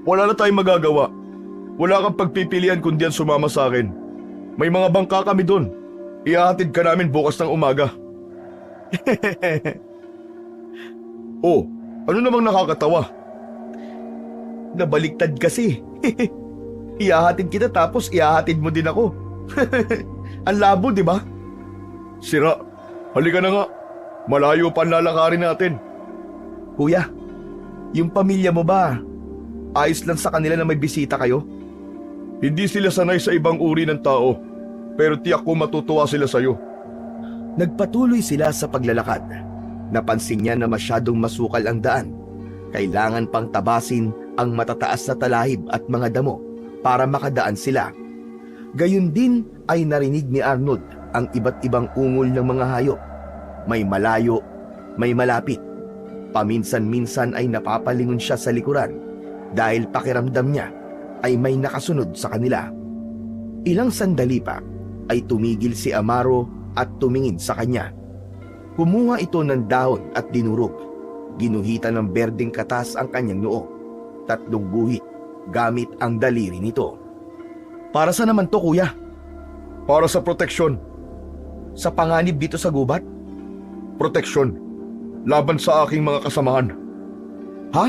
Wala na tayong magagawa. Wala kang pagpipilian kundi ang sumama sa akin. May mga bangka kami doon. Ihahatid ka namin bukas ng umaga. Oh, ano namang nakakatawa? Nabaliktad kasi. Ihahatid kita tapos ihahatid mo din ako. Ang labo, di ba? Sira, halika na nga. Malayo pa ang lalakarin natin. Kuya, yung pamilya mo ba, ayos lang sa kanila na may bisita kayo? Hindi sila sanay sa ibang uri ng tao, pero tiyak ko matutuwa sila sa'yo. Nagpatuloy sila sa paglalakad. Napansin niya na masyadong masukal ang daan. Kailangan pang tabasin ang matataas na talahib at mga damo para makadaan sila. Gayun din ay narinig ni Arnold ang iba't ibang ungol ng mga hayop. May malayo, may malapit. Paminsan-minsan ay napapalingon siya sa likuran dahil pakiramdam niya ay may nakasunod sa kanila. Ilang sandali pa ay tumigil si Amaro at tumingin sa kanya. Kumuha ito ng dahon at dinurog. Ginuhitan ng berdeng katas ang kanyang noo. 3 guhit gamit ang daliri nito. Para sa naman to, kuya? Para sa proteksyon. Sa panganib dito sa gubat? Proteksyon. Laban sa aking mga kasamahan. Ha?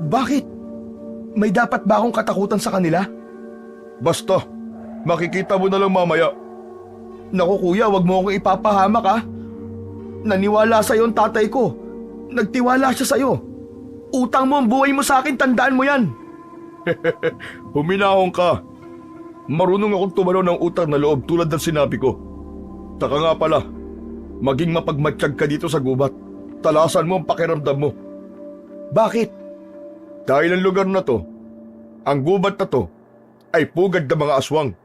Bakit? May dapat ba akong katakutan sa kanila? Basta, makikita mo na lang mamaya. Naku kuya, wag mo akong ipapahamak ha. Naniwala sa'yo ang tatay ko. Nagtiwala siya sa'yo. Utang mo ang buhay mo sa akin, tandaan mo yan. Huminahon ka. Marunong akong tumalo ng utang na loob tulad ng sinabi ko. Taka nga pala, maging mapagmatsyag ka dito sa gubat. Talasan mo ang pakiramdam mo. Bakit? Dahil ang lugar na to, ang gubat na to, ay pugad ng mga aswang.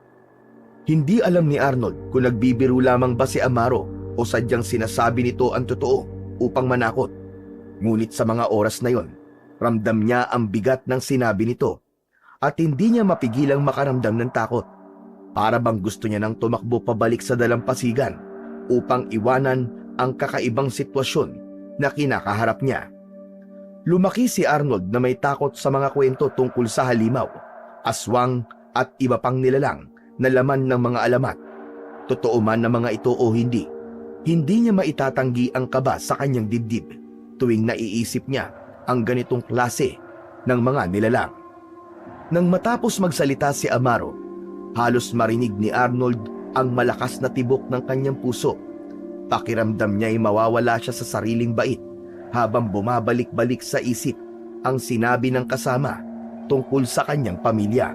Hindi alam ni Arnold kung nagbibiro lamang ba si Amaro o sadyang sinasabi nito ang totoo upang manakot. Ngunit sa mga oras na yon, ramdam niya ang bigat ng sinabi nito at hindi niya mapigilang makaramdam ng takot. Para bang gusto niya nang tumakbo pabalik sa dalampasigan upang iwanan ang kakaibang sitwasyon na kinakaharap niya. Lumaki si Arnold na may takot sa mga kwento tungkol sa halimaw, aswang at iba pang nilalang na laman ng mga alamat. Totoo man na mga ito o hindi, hindi niya maitatanggi ang kaba sa kanyang dibdib tuwing naiisip niya ang ganitong klase ng mga nilalang. Nang matapos magsalita si Amaro, halos marinig ni Arnold ang malakas na tibok ng kanyang puso. Pakiramdam niya ay mawawala siya sa sariling bait habang bumabalik-balik sa isip ang sinabi ng kasama tungkol sa kanyang pamilya.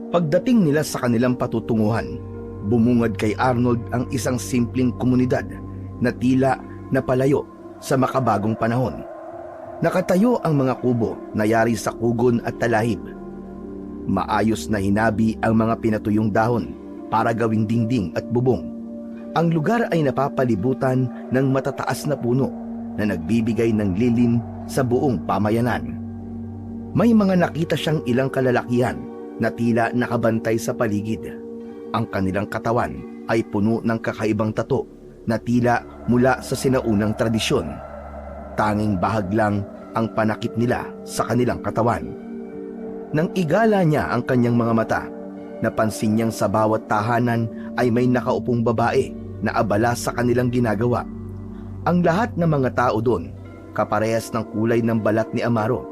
Pagdating nila sa kanilang patutunguhan, bumungad kay Arnold ang isang simpleng komunidad na tila napalayo sa makabagong panahon. Nakatayo ang mga kubo na yari sa kugon at talahib. Maayos na hinabi ang mga pinatuyong dahon para gawing dingding at bubong. Ang lugar ay napapalibutan ng matataas na puno na nagbibigay ng lilim sa buong pamayanan. May mga nakita siyang ilang kalalakihan na tila nakabantay sa paligid. Ang kanilang katawan ay puno ng kakaibang tato na tila mula sa sinaunang tradisyon. Tanging bahag lang ang panakip nila sa kanilang katawan. Nang igala niya ang kanyang mga mata, napansin niyang sa bawat tahanan ay may nakaupong babae na abala sa kanilang ginagawa. Ang lahat ng mga tao doon, kaparehas ng kulay ng balat ni Amaro,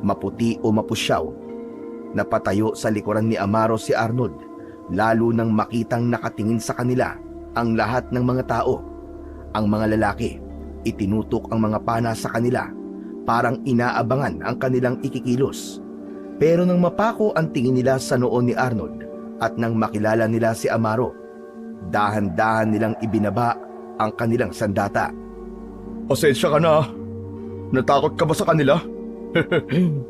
maputi o mapusyaw. Napatayo sa likuran ni Amaro si Arnold, lalo nang makitang nakatingin sa kanila ang lahat ng mga tao. Ang mga lalaki, itinutok ang mga pana sa kanila, parang inaabangan ang kanilang ikikilos. Pero nang mapako ang tingin nila sa noo ni Arnold at nang makilala nila si Amaro, dahan-dahan nilang ibinaba ang kanilang sandata. Pasensya ka na. Natakot ka ba sa kanila?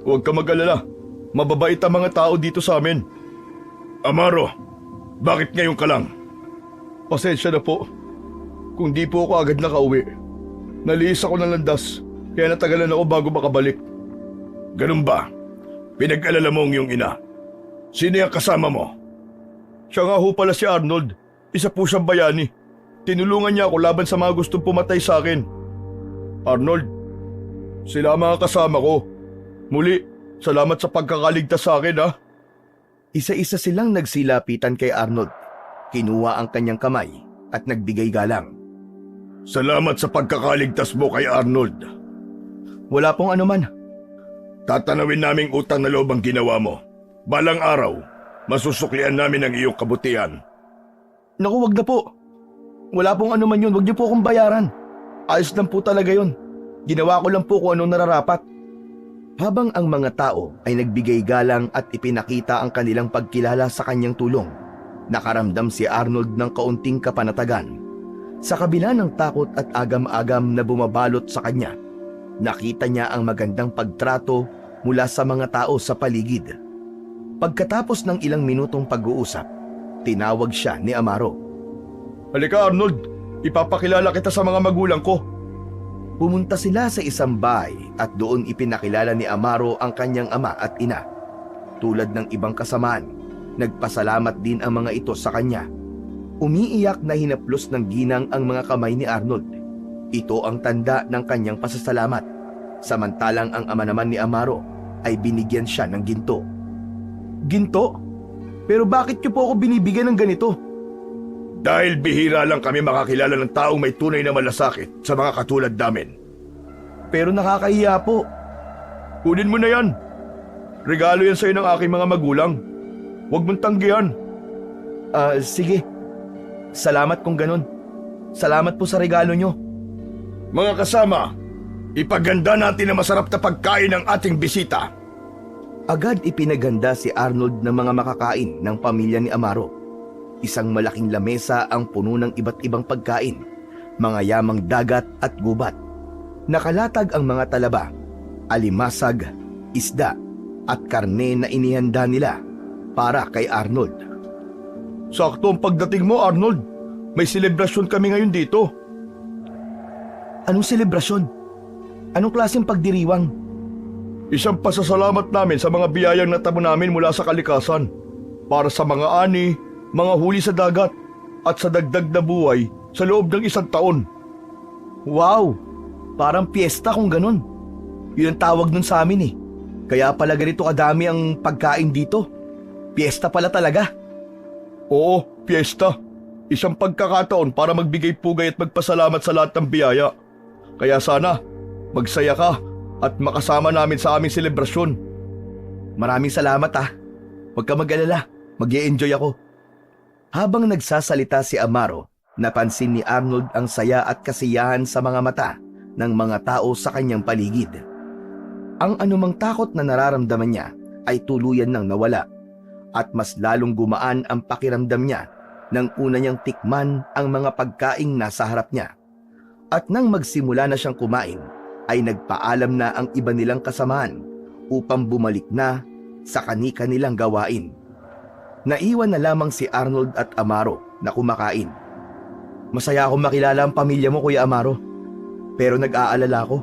Huwag ka mag-alala. Mababait ang mga tao dito sa amin. Amaro, bakit ngayon ka lang? Pasensya na po. Kung di po ako agad nakauwi. Naliis ako ng landas, kaya natagalan ako bago makabalik. Ganun ba? Pinag-alala mo ang iyong ina. Sino yung kasama mo? Siya nga ho pala si Arnold. Isa po siyang bayani. Tinulungan niya ako laban sa mga gustong pumatay sa akin. Arnold, sila ang mga kasama ko. Muli, salamat sa pagkakaligtas sa akin, ha? Isa-isa silang nagsilapitan kay Arnold. Kinuha ang kanyang kamay at nagbigay galang. Salamat sa pagkakaligtas mo kay Arnold. Wala pong anuman. Tatanawin naming utang na loob ang ginawa mo. Balang araw, masusuklian namin ang iyong kabutihan. Naku, wag na po. Wala pong ano man yun, huwag niyo po akong bayaran. Ayos lang po talaga yun. Ginawa ko lang po kung anong nararapat. Habang ang mga tao ay nagbigay galang at ipinakita ang kanilang pagkilala sa kanyang tulong, nakaramdam si Arnold ng kaunting kapanatagan. Sa kabila ng takot at agam-agam na bumabalot sa kanya, nakita niya ang magandang pagtrato mula sa mga tao sa paligid. Pagkatapos ng ilang minutong pag-uusap, tinawag siya ni Amaro. Halika Arnold, ipapakilala kita sa mga magulang ko. Pumunta sila sa isang bahay at doon ipinakilala ni Amaro ang kanyang ama at ina. Tulad ng ibang kasamaan, nagpasalamat din ang mga ito sa kanya. Umiiyak na hinaplos ng ginang ang mga kamay ni Arnold. Ito ang tanda ng kanyang pasasalamat. Samantalang ang ama naman ni Amaro ay binigyan siya ng ginto. Ginto? Pero bakit niyo po ako binibigyan ng ganito? Dahil bihira lang kami makakilala ng taong may tunay na malasakit sa mga katulad namin. Pero nakakahiya po. Kunin mo na yan. Regalo yan sa'yo ng aking mga magulang. Huwag mong tanggihan. Sige. Salamat kung ganun. Salamat po sa regalo nyo. Mga kasama, ipaganda natin ang masarap na pagkain ng ating bisita. Agad ipinaganda si Arnold ng mga makakain ng pamilya ni Amaro. Isang malaking lamesa ang puno ng iba't ibang pagkain, mga yamang dagat at gubat. Nakalatag ang mga talaba, alimasag, isda at karne na inihanda nila para kay Arnold. Sakto ang pagdating mo, Arnold. May selebrasyon kami ngayon dito. Anong selebrasyon? Anong klaseng pagdiriwang? Isang pasasalamat namin sa mga biyayang natamo namin mula sa kalikasan. Para sa mga ani, mga huli sa dagat, at sa dagdag na buhay sa loob ng 1 taon. Wow! Parang piyesta kung ganun. Yun ang tawag nun sa amin eh. Kaya pala ganito kadami ang pagkain dito. Piyesta pala talaga. Oo, piyesta. Isang pagkakataon para magbigay pugay at magpasalamat sa lahat ng biyaya. Kaya sana, magsaya ka at makasama namin sa aming selebrasyon. Maraming salamat ah. Huwag ka mag-alala. Mag-i-enjoy ako. Habang nagsasalita si Amaro, napansin ni Arnold ang saya at kasiyahan sa mga mata ng mga tao sa kanyang paligid. Ang anumang takot na nararamdaman niya ay tuluyan nang nawala at mas lalong gumaan ang pakiramdam niya nang una niyang tikman ang mga pagkaing nasa harap niya. At nang magsimula na siyang kumain, ay nagpaalam na ang iba nilang kasamaan upang bumalik na sa kani-kanilang gawain. Naiwan na lamang si Arnold at Amaro na kumakain. Masaya akong makilala ang pamilya mo, Kuya Amaro. Pero nag-aalala ako.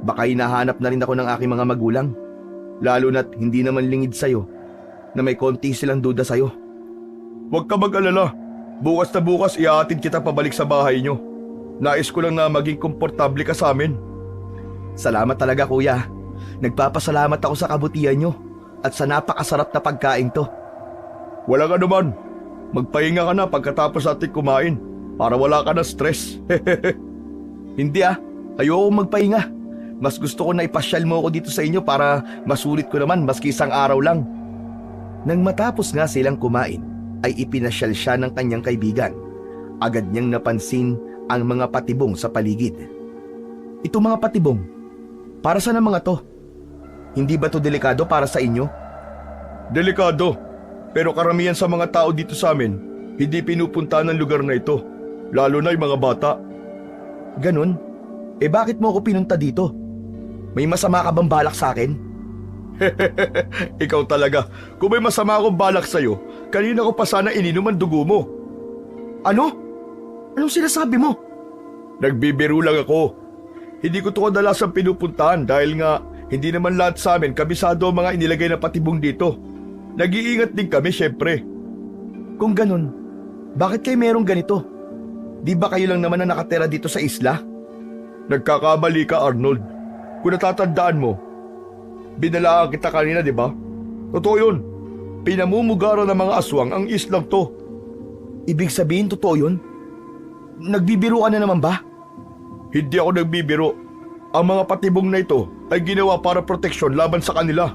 Baka hinahanap na rin ako ng aking mga magulang. Lalo na't hindi naman lingid sa'yo na may konti silang duda sa'yo. Huwag ka mag-alala. Bukas na bukas ihahatid kita pabalik sa bahay nyo. Nais ko lang na maging komportable ka sa amin. Salamat talaga, Kuya. Nagpapasalamat ako sa kabutihan nyo at sa napakasarap na pagkain to. Walang anuman. Magpahinga ka na pagkatapos natin kumain para wala ka na stress. Hindi ah, ayoko magpahinga. Mas gusto ko na ipasyal mo ako dito sa inyo para masulit ko naman maski isang araw lang. Nang matapos nga silang kumain, ay ipinasyal siya ng kanyang kaibigan. Agad niyang napansin ang mga patibong sa paligid. Ito mga patibong, para saan ang mga to? Hindi ba to delikado para sa inyo? Delikado. Pero karamihan sa mga tao dito sa amin, hindi pinupunta ng lugar na ito. Lalo na yung mga bata. Ganun? Eh bakit mo ako pinunta dito? May masama ka bang balak sa akin? Ikaw talaga. Kung may masama akong balak sa'yo, kanina ko pa sana ininom ang dugo mo. Ano? Anong sinasabi mo? Nagbibiro lang ako. Hindi ko ito kadalasang pinupuntahan dahil nga hindi naman lahat sa amin kabisado ang mga inilagay na patibong dito. Nag-iingat din kami syempre. Kung ganun, bakit kayo merong ganito? Di ba kayo lang naman na nakatira dito sa isla? Nagkakamali ka, Arnold. Kung natatandaan mo, binalaan kita kanina, di ba? Totoo yun. Pinamumugaran ng mga aswang ang islang to. Ibig sabihin totoo yun? Nagbibiro ka na naman ba? Hindi ako nagbibiro. Ang mga patibong na ito ay ginawa para proteksyon laban sa kanila.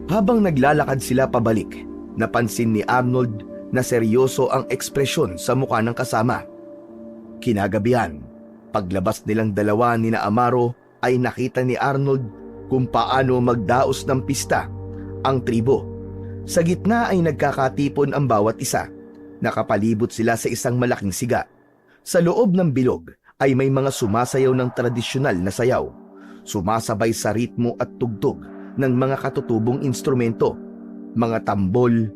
Habang naglalakad sila pabalik, napansin ni Arnold na seryoso ang ekspresyon sa mukha ng kasama. Kinagabihan, paglabas nilang dalawa ni na Amaro ay nakita ni Arnold kung paano magdaos ng pista ang tribo. Sa gitna ay nagkakatipon ang bawat isa. Nakapalibot sila sa isang malaking siga. Sa loob ng bilog ay may mga sumasayaw ng tradisyonal na sayaw. Sumasabay sa ritmo at tugtog ng mga katutubong instrumento, mga tambol,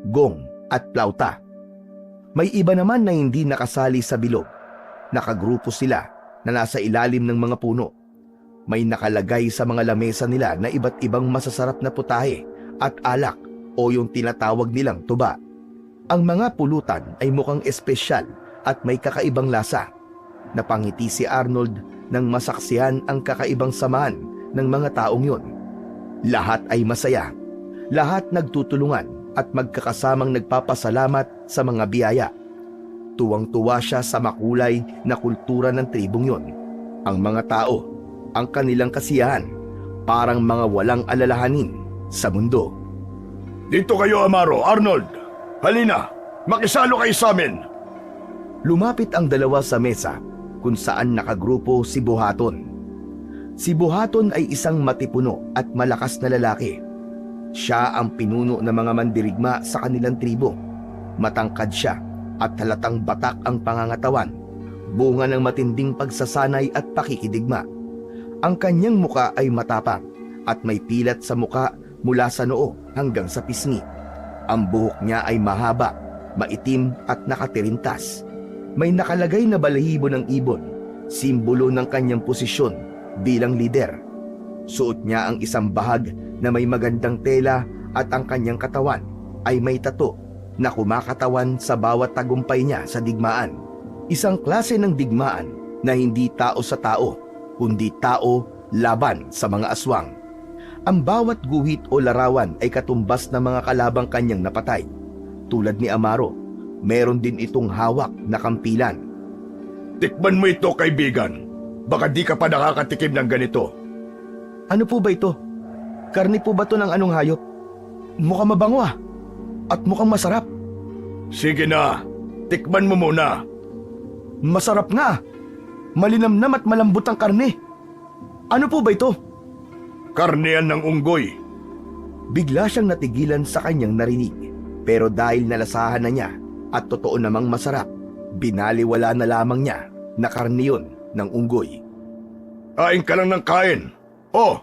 gong at plauta. May iba naman na hindi nakasali sa bilog. Nakagrupo sila na nasa ilalim ng mga puno. May nakalagay sa mga lamesa nila na iba't ibang masasarap na putahe at alak o yung tinatawag nilang tuba. Ang mga pulutan ay mukhang espesyal at may kakaibang lasa. Napangiti si Arnold nang masaksihan ang kakaibang samahan ng mga taong yon. Lahat ay masaya. Lahat nagtutulungan at magkakasamang nagpapasalamat sa mga biyaya. Tuwang-tuwa siya sa makulay na kultura ng tribong yon. Ang mga tao, ang kanilang kasiyahan, parang mga walang alalahanin sa mundo. Dito kayo, Amaro, Arnold. Halina, makisalo kayo sa amin. Lumapit ang dalawa sa mesa kung saan nakagrupo si Buhaton. Si Buhaton ay isang matipuno at malakas na lalaki. Siya ang pinuno ng mga mandirigma sa kanilang tribo. Matangkad siya at halatang batak ang pangangatawan, bunga ng matinding pagsasanay at pakikidigma. Ang kanyang muka ay matapang at may pilat sa muka mula sa noo hanggang sa pisngi. Ang buhok niya ay mahaba, maitim at nakatirintas. May nakalagay na balahibo ng ibon, simbolo ng kanyang posisyon bilang lider. Suot niya ang isang bahag na may magandang tela at ang kanyang katawan ay may tato na kumakatawan sa bawat tagumpay niya sa digmaan. Isang klase ng digmaan na hindi tao sa tao, kundi tao laban sa mga aswang. Ang bawat guhit o larawan ay katumbas ng mga kalabang kanyang napatay. Tulad ni Amaro, meron din itong hawak na kampilan. Tikman mo ito, kaibigan. Baka di ka pa nakakatikim ng ganito. Ano po ba ito? Karne po ba ito ng anong hayop? Mukhang mabango ah. At mukhang masarap. Sige na, tikman mo muna. Masarap nga. Malinamnam at malambot ang karne. Ano po ba ito? Karne yan ng unggoy. Bigla siyang natigilan sa kanyang narinig. Pero dahil nalasahan na niya at totoo namang masarap, binaliwala na lamang niya na karne yun ng unggoy. Kain ka lang ng kain. Oh,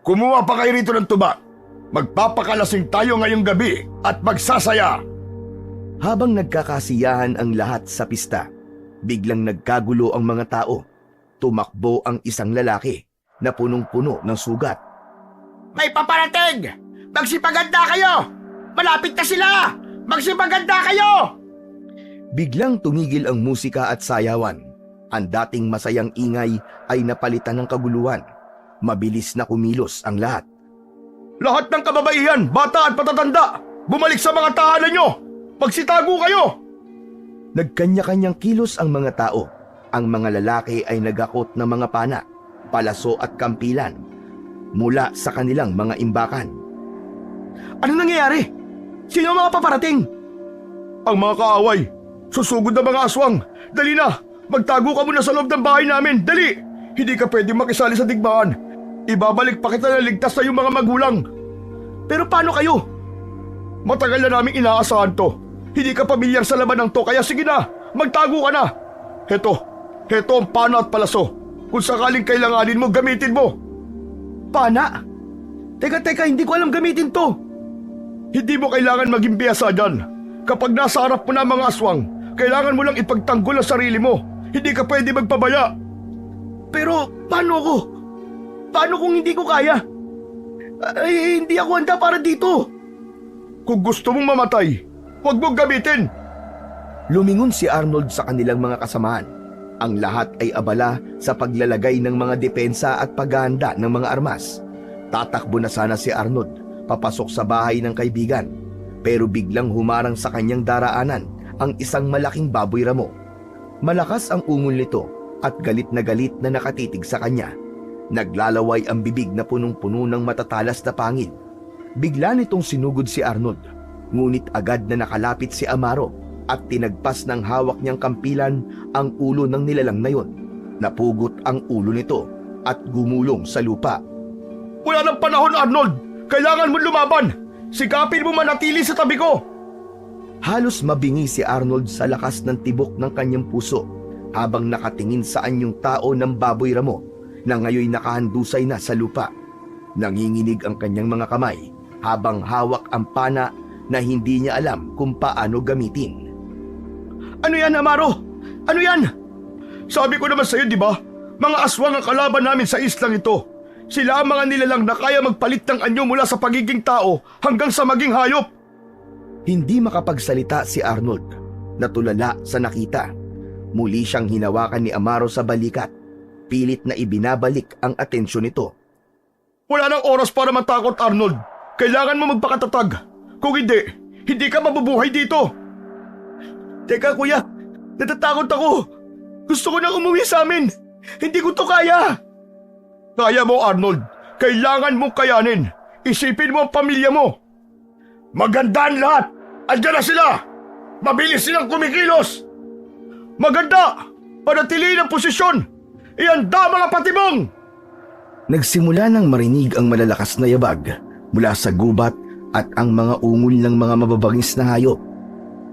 kumuha pa kayo rito ng tuba. Magpapakalasing tayo ngayong gabi at magsasaya. Habang nagkakasiyahan ang lahat sa pista, biglang nagkagulo ang mga tao. Tumakbo ang isang lalaki na punong-puno ng sugat. May paparating! Magsipaganda kayo! Malapit na sila! Magsipaganda kayo! Biglang tumigil ang musika at sayawan. Ang dating masayang ingay ay napalitan ng kaguluhan. Mabilis na kumilos ang lahat. Lahat ng kababaihan, bata at patatanda, bumalik sa mga tahanan nyo! Magsitago kayo! Nagkanya-kanyang kilos ang mga tao. Ang mga lalaki ay nagakot ng mga pana, palaso at kampilan mula sa kanilang mga imbakan. Ano nangyayari? Sino ang mga paparating? Ang mga kaaway. Susugod na mga aswang. Dali na! Magtago ka muna sa loob ng bahay namin. Dali! Hindi ka pwede makisali sa digmaan. Ibabalik pa kita na ligtas sa iyong mga magulang. Pero paano kayo? Matagal na naming inaasahan to. Hindi ka pamilyar sa laban ng to, kaya sige na, magtago ka na. Heto ang pana at palaso. Kung sakaling kailanganin mo, gamitin mo. Pana? Teka, hindi ko alam gamitin to. Hindi mo kailangan maging biyasa dyan. Kapag nasa harap mo na mga aswang, kailangan mo lang ipagtanggol ang sarili mo. Hindi ka pwede magpabaya. Pero paano ako? Paano kung hindi ko kaya? Ay, hindi ako handa para dito. Kung gusto mong mamatay, huwag mong gamitin. Lumingon si Arnold sa kanilang mga kasamahan. Ang lahat ay abala sa paglalagay ng mga depensa at paghahanda ng mga armas. Tatakbo na sana si Arnold papasok sa bahay ng kaibigan, pero biglang humarang sa kanyang daraanan ang isang malaking baboy ramo. Malakas ang ungol nito at galit na nakatitig sa kanya. Naglalaway ang bibig na punong-puno ng matatalas na pangil. Bigla nitong sinugod si Arnold, ngunit agad na nakalapit si Amaro at tinagpas ng hawak niyang kampilan ang ulo ng nilalang na yon. Napugot ang ulo nito at gumulong sa lupa. Wala nang panahon, Arnold! Kailangan mo lumaban! Sikapin mo manatili sa tabi ko! Halos mabingi si Arnold sa lakas ng tibok ng kanyang puso habang nakatingin sa anyong tao ng baboy ramo na ngayoy nakahandusay na sa lupa. Nanginginig ang kanyang mga kamay habang hawak ang pana na hindi niya alam kung paano gamitin. Ano yan, Amaro? Ano yan? Sabi ko naman sa'yo, di ba? Mga aswang ang kalaban namin sa islang ito. Sila ang mga nilalang na kaya magpalit ng anyo mula sa pagiging tao hanggang sa maging hayop. Hindi makapagsalita si Arnold. Natulala sa nakita. Muli siyang hinawakan ni Amaro sa balikat. Pilit na ibinabalik ang atensyon nito. Wala nang oras para matakot, Arnold. Kailangan mo magpakatatag. Kung hindi, hindi ka mabubuhay dito. Teka, kuya. Natatakot ako. Gusto ko nang umuwi sa amin. Hindi ko to kaya. Kaya mo, Arnold. Kailangan mong kayanin. Isipin mo ang pamilya mo. Maganda ang lahat. Andiyan na sila. Mabilis silang kumikilos. Maganda. Panatiliin ang posisyon. Ihanda mga patibong. Nagsimula nang marinig ang malalakas na yabag mula sa gubat at ang mga ungol ng mga mababangis na hayop.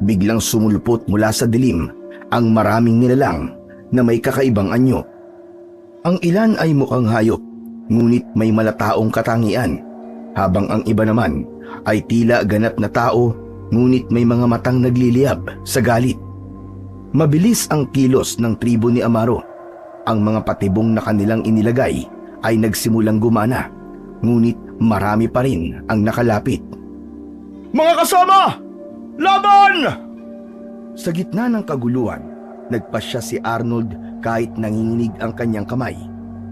Biglang sumulpot mula sa dilim ang maraming nilalang na may kakaibang anyo. Ang ilan ay mukhang hayop, ngunit may malataong katangian, habang ang iba naman ay tila ganap na tao, ngunit may mga matang nagliliyab sa galit. Mabilis ang kilos ng tribo ni Amaro. Ang mga patibong na kanilang inilagay ay nagsimulang gumana, ngunit marami pa rin ang nakalapit. Mga kasama! Laban! Sa gitna ng kaguluhan, nagpasya si Arnold kahit nanginginig ang kanyang kamay.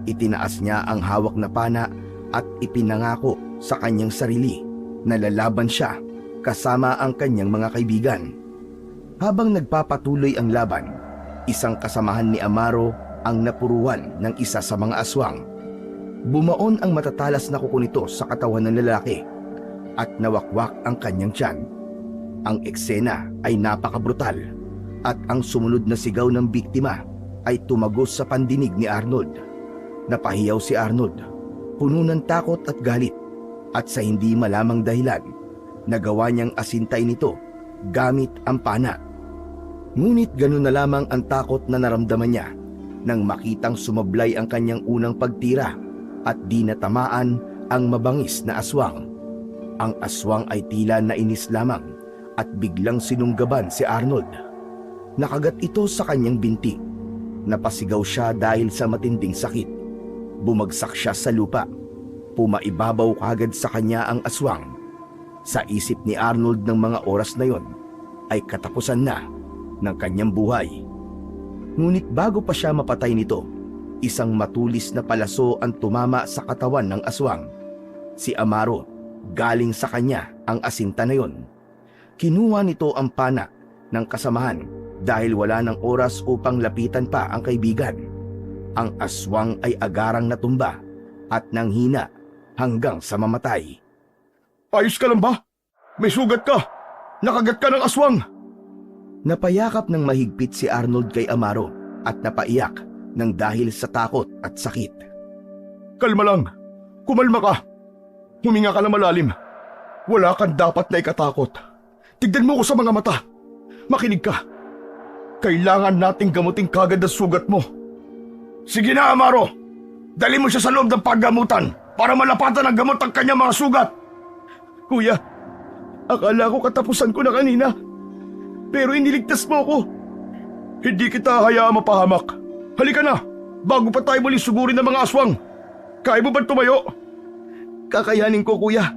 Itinaas niya ang hawak na pana at ipinangako sa kanyang sarili na lalaban siya kasama ang kanyang mga kaibigan. Habang nagpapatuloy ang laban, isang kasamahan ni Amaro ang napuruan ng isa sa mga aswang. Bumaon ang matatalas na kuko nito sa katawan ng lalaki at nawakwak ang kanyang tiyan. Ang eksena ay napakabrutal at ang sumunod na sigaw ng biktima ay tumagos sa pandinig ni Arnold. Napahiyaw si Arnold, puno ng takot at galit, at sa hindi malamang dahilan, nagawa niyang asintay nito gamit ang pana. Ngunit ganun na lamang ang takot na naramdaman niya nang makitang sumablay ang kanyang unang pagtira at di natamaan ang mabangis na aswang. Ang aswang ay tila nainis lamang at biglang sinunggaban si Arnold. Nakagat ito sa kanyang binti. Napasigaw siya dahil sa matinding sakit. Bumagsak siya sa lupa. Pumaibabaw kagad sa kanya ang aswang. Sa isip ni Arnold ng mga oras na yon ay katapusan na ng kanyang buhay. Ngunit bago pa siya mapatay nito, isang matulis na palaso ang tumama sa katawan ng aswang. Si Amaro, galing sa kanya ang asinta na yon. Kinuha nito ang pana ng kasamahan dahil wala ng oras upang lapitan pa ang kaibigan. Ang aswang ay agarang natumba at nanghina hanggang sa mamatay. Ayos ka lang ba? May sugat ka. Nakagat ka ng aswang. Napayakap ng mahigpit si Arnold kay Amaro at napaiyak ng dahil sa takot at sakit. Kalma lang. Kumalma ka. Huminga ka na malalim. Wala kang dapat na ikatakot. Tignan mo ko sa mga mata. Makinig ka. Kailangan nating gamutin kagad ang sugat mo. Sige na, Amaro. Dali mo siya sa loob ng paggamutan para malapatan ang gamot ang kanyang mga sugat. Kuya, akala ko katapusan ko na kanina. Pero iniligtas mo ako. Hindi kita hayaan mapahamak. Halika na, bago pa tayo muling sugurin ng mga aswang. Kaya mo ba tumayo? Kakayanin ko, kuya.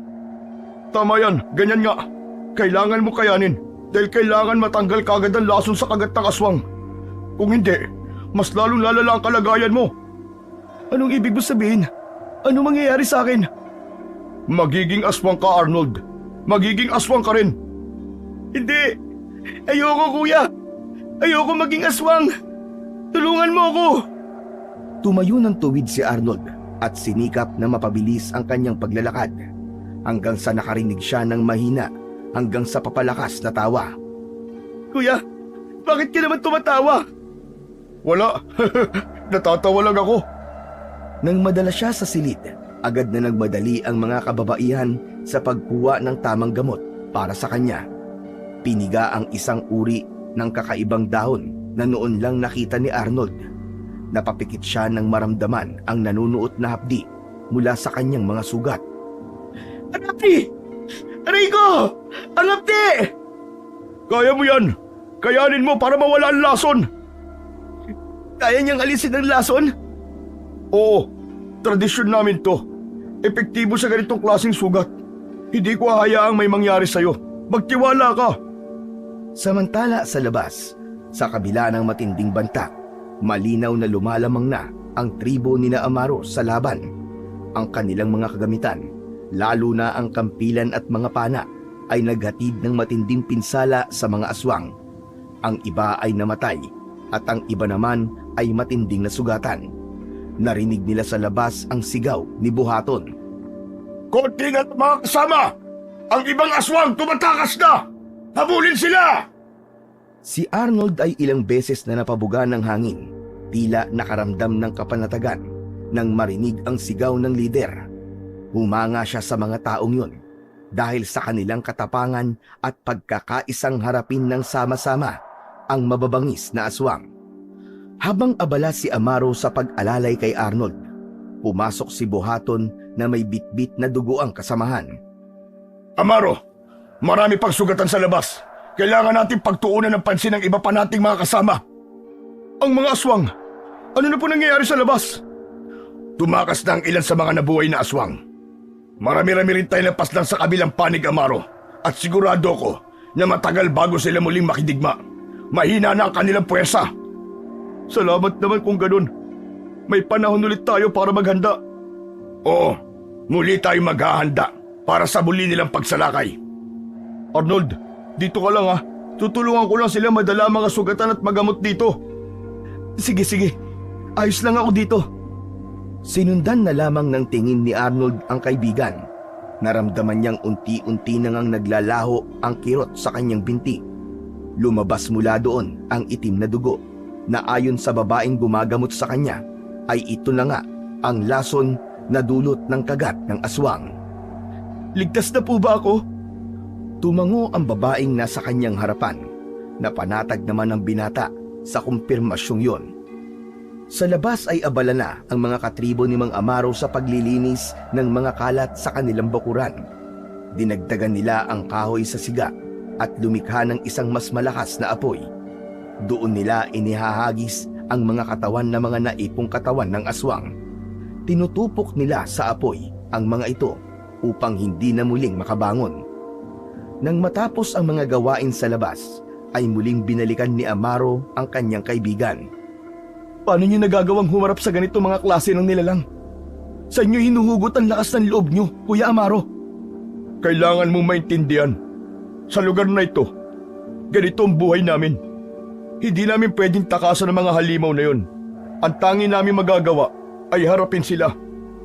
Tama yan, ganyan nga. Kailangan mo kayanin dahil kailangan matanggal kagad ang lason sa kagat ng aswang. Kung hindi, mas lalong lalala ang kalagayan mo. Anong ibig mo sabihin? Ano mangyayari sa akin? Magiging aswang ka, Arnold. Magiging aswang ka rin. Hindi. Ayoko, kuya. Ayoko maging aswang. Tulungan mo ako. Tumayo ng tuwid si Arnold at sinikap na mapabilis ang kanyang paglalakad hanggang sa nakarinig siya ng mahina hanggang sa papalakas na tawa. Kuya, bakit ka naman tumatawa? Wala. Natatawa lang ako. Nang madala siya sa silid, agad na nagmadali ang mga kababaihan sa pagkuha ng tamang gamot para sa kanya. Piniga ang isang uri ng kakaibang dahon na noon lang nakita ni Arnold. Napapikit siya nang maramdaman ang nanunuot na hapdi mula sa kanyang mga sugat. Ang hapdi! Aray ko! Ang hapdi! Kaya mo yan! Kayanin mo para mawala ang lason! Kaya niyang alisin ang lason? Oo, tradisyon namin to. Epektibo sa ganitong klaseng sugat. Hindi ko hahayaang may mangyari sa'yo. Magtiwala ka! Samantala sa labas, sa kabila ng matinding banta, malinaw na lumalamang na ang tribo ni na Amaro sa laban. Ang kanilang mga kagamitan, lalo na ang kampilan at mga pana, ay naghatid ng matinding pinsala sa mga aswang. Ang iba ay namatay at ang iba naman ay matinding nasugatan. Narinig nila sa labas ang sigaw ni Buhaton. Konting at mga kasama! Ang ibang aswang tumatakas na! Habulin sila! Si Arnold ay ilang beses na napabuga ng hangin, tila nakaramdam ng kapanatagan nang marinig ang sigaw ng lider. Humanga siya sa mga taong yun dahil sa kanilang katapangan at pagkakaisang harapin ng sama-sama ang mababangis na aswang. Habang abala si Amaro sa pag-alalay kay Arnold, pumasok si Buhaton na may bitbit na dugo ang kasamahan. Amaro, marami pang sugatan sa labas. Kailangan natin pagtuunan ng pansin ng iba pa nating mga kasama. Ang mga aswang, ano na po nangyayari sa labas? Tumakas na ang ilan sa mga nabuhay na aswang. Marami-rami rin tayo napaslang sa kabilang panig, Amaro. At sigurado ko na matagal bago sila muling makidigma. Mahina na ang kanilang puwersa. Salamat naman kung ganun. May panahon ulit tayo para maghanda. Oo, muli tayo maghahanda para sa muli nilang pagsalakay. Arnold, dito ka lang ha. Tutulungan ko lang sila madala mga sugatan at magamot dito. Sige. Ayos lang ako dito. Sinundan na lamang ng tingin ni Arnold ang kaibigan. Naramdaman niyang unti-unti nang naglalaho ang kirot sa kanyang binti. Lumabas mula doon ang itim na dugo na ayon sa babaeng gumagamot sa kanya ay ito na nga ang lason na dulot ng kagat ng aswang. Ligtas na po ba ako? Tumango ang babaeng nasa kanyang harapan. Napanatag naman ang binata sa kumpirmasyong yon. Sa labas ay abala na ang mga katribo ni Mang Amaro sa paglilinis ng mga kalat sa kanilang bakuran. Dinagdagan nila ang kahoy sa siga at lumikha ng isang mas malakas na apoy. Doon nila inihahagis ang mga katawan na mga naipong katawan ng aswang. Tinutupok nila sa apoy ang mga ito upang hindi na muling makabangon. Nang matapos ang mga gawain sa labas, ay muling binalikan ni Amaro ang kanyang kaibigan. Paano niyo nagagawang humarap sa ganito mga klase ng nilalang? Sa inyo hinuhugot ang lakas ng loob niyo, Kuya Amaro. Kailangan mong maintindihan. Sa lugar na ito, ganito ang buhay namin. Hindi namin pwedeng takasan ng mga halimaw na yun. Ang tangi namin magagawa ay harapin sila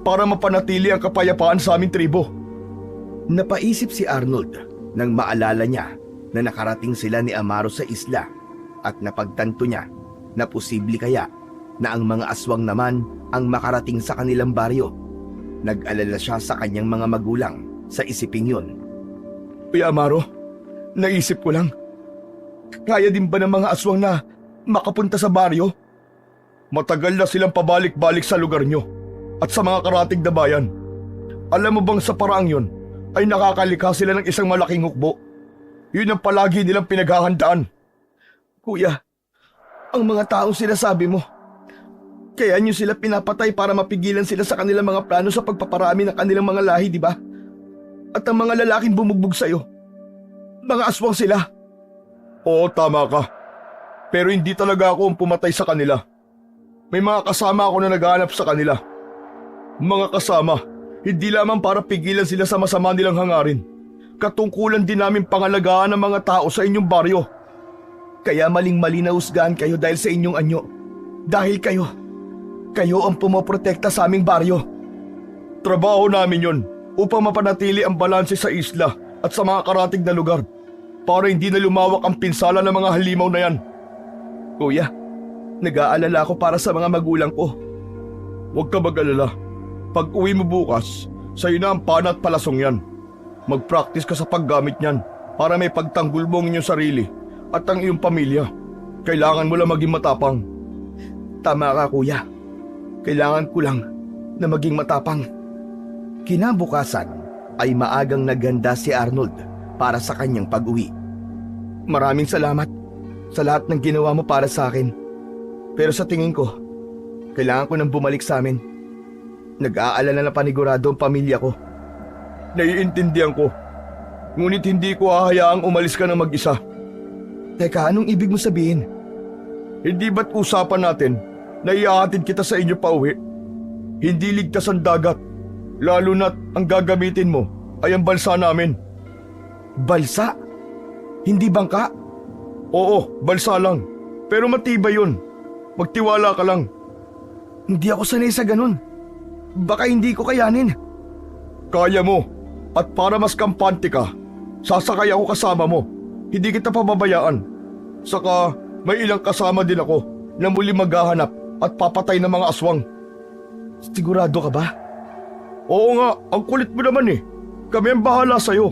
para mapanatili ang kapayapaan sa aming tribo. Napaisip si Arnold nang maalala niya na nakarating sila ni Amaro sa isla at napagtanto niya na posible kaya na ang mga aswang naman ang makarating sa kanilang baryo. Nag-alala siya sa kanyang mga magulang sa isiping yun. Kuya Amaro, naisip ko lang. Kaya din ba ng mga aswang na makapunta sa baryo? Matagal na silang pabalik-balik sa lugar nyo at sa mga karatig na bayan. Alam mo bang sa paraang yun ay nakakalikha sila ng isang malaking hukbo? Yun ang palagi nilang pinaghahandaan. Kuya, ang mga taong sinasabi mo, kaya nyo sila pinapatay para mapigilan sila sa kanilang mga plano sa pagpaparami ng kanilang mga lahi, di ba? At ang mga lalaking bumugbog sa'yo, mga aswang sila. Oo, tama ka. Pero hindi talaga ako ang pumatay sa kanila. May mga kasama ako na naghahanap sa kanila. Mga kasama, hindi lamang para pigilan sila sa masama nilang hangarin. Katungkulan din namin pangalagaan ng mga tao sa inyong baryo. Kaya maling-mali na husgahan kayo dahil sa inyong anyo. Dahil kayo ang pumoprotekta sa aming baryo. Trabaho namin yon upang mapanatili ang balanse sa isla at sa mga karatig na lugar. para hindi na lumawak ang pinsala ng mga halimaw na yan. Kuya, nag-aalala ako para sa mga magulang ko. Huwag ka mag-alala. Pag uwi mo bukas, sa'yo na ang pana at palasong yan. Mag-practice ka sa paggamit niyan para may pagtanggol mo ang inyong sarili at ang iyong pamilya. Kailangan mo lang maging matapang. Tama ka, kuya. Kailangan ko lang na maging matapang. Kinabukasan ay maagang naghanda si Arnold para sa kanyang pag-uwi. Maraming salamat sa lahat ng ginawa mo para sa akin. Pero sa tingin ko, kailangan ko nang bumalik sa amin. Nag-aalala na panigurado ang pamilya ko. Naiintindihan ko. Ngunit hindi ko hahayaang umalis ka na mag-isa. Teka, anong ibig mo sabihin? Hindi ba't usapan natin na iahatid kita sa inyo pa uwi? Hindi ligtas ang dagat, lalo na't ang gagamitin mo ay ang balsa namin. Balsa? Hindi bangka? Oo, balsa lang. Pero matibay yun. Magtiwala ka lang. Hindi ako sanay sa ganun. Baka hindi ko kayanin. Kaya mo. At para mas kampante ka, sasakay ako kasama mo. Hindi kita pababayaan. Saka may ilang kasama din ako na muli maghahanap at papatay ng mga aswang. Sigurado ka ba? Oo nga, ang kulit mo naman eh. Kami ang bahala sa'yo.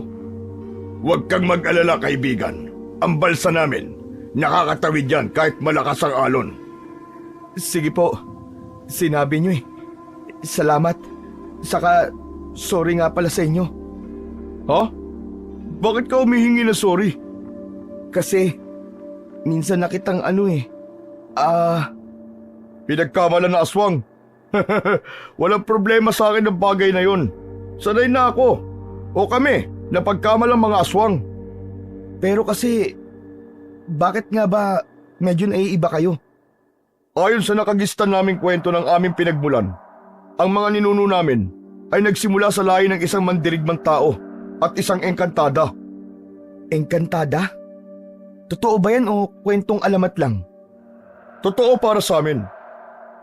Huwag kang mag-alala, kaibigan. Ang balsa namin, nakakatawid yan kahit malakas ang alon. Sige po, sinabi niyo eh. Salamat. Saka, sorry nga pala sa inyo. Ha? Bakit ka humihingi na sorry? Kasi, minsan na kitang pinagkamalan na aswang. Walang problema sa akin ng bagay na yun. Sanay na ako. O kami, napagkamalang mga aswang. Pero kasi, bakit nga ba medyo naiiba kayo? Ayon sa nakagistan naming kwento ng aming pinagmulan, ang mga ninuno namin ay nagsimula sa lahi ng isang mandirigmang tao at isang engkantada. Engkantada? Totoo ba yan o kwentong alamat lang? Totoo para sa amin.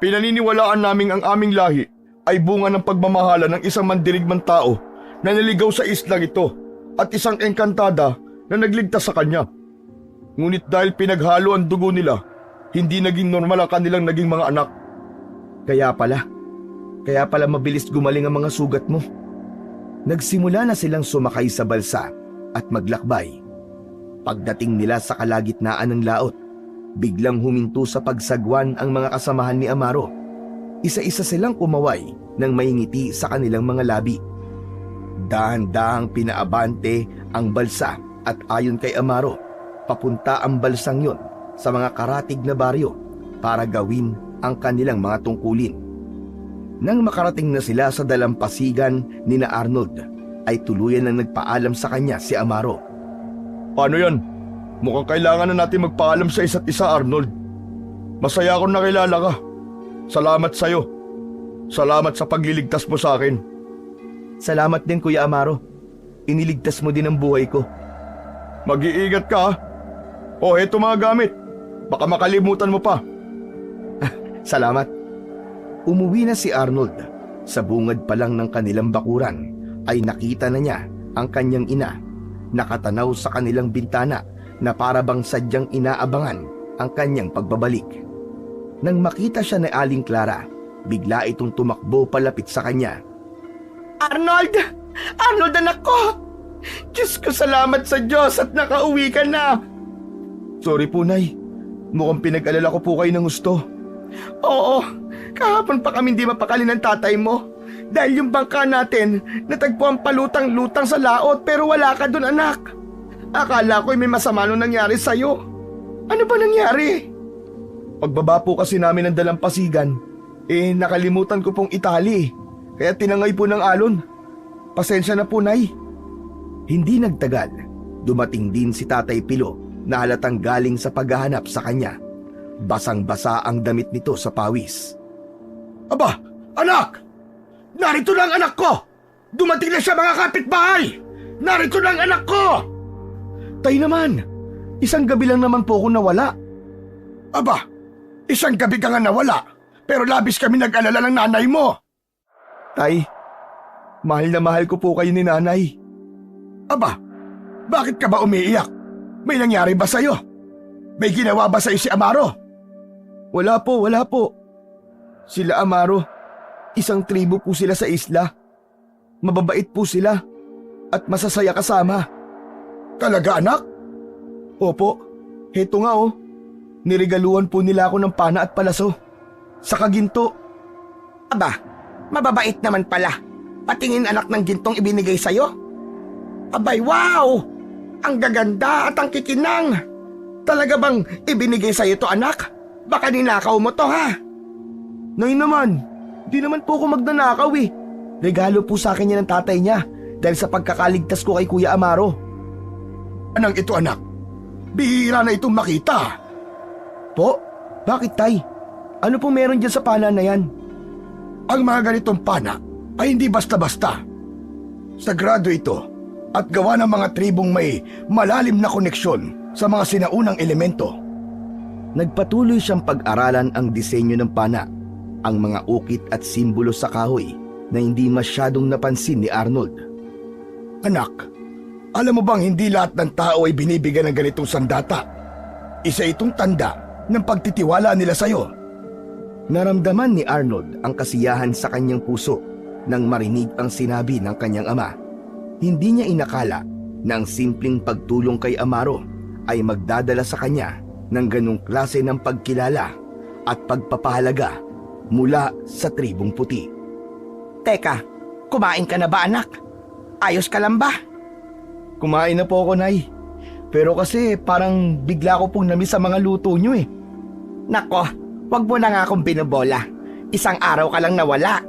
Pinaniniwalaan naming ang aming lahi ay bunga ng pagmamahala ng isang mandirigmang tao na naligaw sa islang ito at isang engkantada na nagligtas sa kanya. Ngunit dahil pinaghalo ang dugo nila, hindi naging normal ang kanilang naging mga anak. Kaya pala mabilis gumaling ang mga sugat mo. Nagsimula na silang sumakay sa balsa at maglakbay. Pagdating nila sa kalagitnaan ng laot, biglang huminto sa pagsagwan ang mga kasamahan ni Amaro. Isa-isa silang kumaway nang may ngiti sa kanilang mga labi. Dahan-dahang pinaabante ang balsa at ayon kay Amaro, papunta ang balsang yon sa mga karatig na baryo para gawin ang kanilang mga tungkulin. Nang makarating na sila sa dalampasigan ni na Arnold, ay tuluyan na nagpaalam sa kanya si Amaro. Paano yan? Mukhang kailangan na natin magpaalam sa isa't isa, Arnold. Masaya akong nakilala ka. Salamat sa'yo. Salamat sa pagliligtas mo sa akin. Salamat din, Kuya Amaro. Iniligtas mo din ang buhay ko. Mag-iingat ka, ha? O, eto mga gamit. Baka makalimutan mo pa. Salamat. Umuwi na si Arnold. Sa bungad pa lang ng kanilang bakuran ay nakita na niya ang kanyang ina. Nakatanaw sa kanilang bintana na para bang sadyang inaabangan ang kanyang pagbabalik. Nang makita siya ni Aling Clara, bigla itong tumakbo palapit sa kanya. Arnold! Arnold, anak ko! Diyos ko, salamat sa Diyos at nakauwi ka na! Sorry po, Nay. Mukhang pinag-alala ko po kayo ng gusto. Oo, kahapon pa kami hindi mapakali ng tatay mo. Dahil yung bangka natin, natagpuan palutang-lutang sa laot pero wala ka dun, anak. Akala ko'y may masama nung nangyari sa'yo. Ano ba nangyari? Pagbaba po kasi namin ng dalampasigan, nakalimutan ko pong itali. Kaya tinangay po ng alon. Pasensya na po, Nay. Hindi nagtagal, dumating din si Tatay Pilo na halatang galing sa paghahanap sa kanya. Basang-basa ang damit nito sa pawis. Aba, anak! Narito na ang anak ko! Dumating na siya, mga kapitbahay! Narito na ang anak ko! Tay naman, isang gabi lang naman po ako nawala. Aba, isang gabi ka nga nawala, pero labis kami nag-alala ng nanay mo. Tay, mahal na mahal ko po kayo ni Nanay. Aba, bakit ka ba umiiyak? May nangyari ba sa'yo? May ginawa ba sa'yo si Amaro? Wala po. Sila Amaro, isang tribo po sila sa isla. Mababait po sila at masasaya kasama. Talaga, anak? Opo, heto nga oh. Niregaluhan po nila ako ng pana at palaso. Sa kaginto. Aba, mababait naman pala. Patingin anak ng gintong ibinigay sa'yo. Abay, wow! Ang gaganda at ang kikinang. Talaga bang ibinigay sa'yo to, anak? Baka ninakaw mo to, ha? Nay naman, di naman po ako magnanakaw eh. Regalo po sa akin yan ng tatay niya dahil sa pagkakaligtas ko kay Kuya Amaro. Anong ito, anak? Bihira na itong makita. Po? Bakit, tay? Ano po meron dyan sa pana na yan? Ang mga ganitong pana ay hindi basta-basta. Sagrado ito at gawa ng mga tribong may malalim na koneksyon sa mga sinaunang elemento. Nagpatuloy siyang pag-aralan ang disenyo ng pana, ang mga ukit at simbolo sa kahoy na hindi masyadong napansin ni Arnold. Anak, alam mo bang hindi lahat ng tao ay binibigyan ng ganitong sandata? Isa itong tanda ng pagtitiwala nila sa'yo. Naramdaman ni Arnold ang kasiyahan sa kanyang puso nang marinig ang sinabi ng kanyang ama. Hindi niya inakala na ang simpleng pagtulong kay Amaro ay magdadala sa kanya ng ganong klase ng pagkilala at pagpapahalaga mula sa tribong puti. Teka, kumain ka na ba, anak? Ayos ka lang ba? Kumain na po ako, Nay. Pero kasi parang bigla ko pong namiss sa mga luto nyo eh. Nako, wag mo na nga akong binobola. Isang araw ka lang nawala.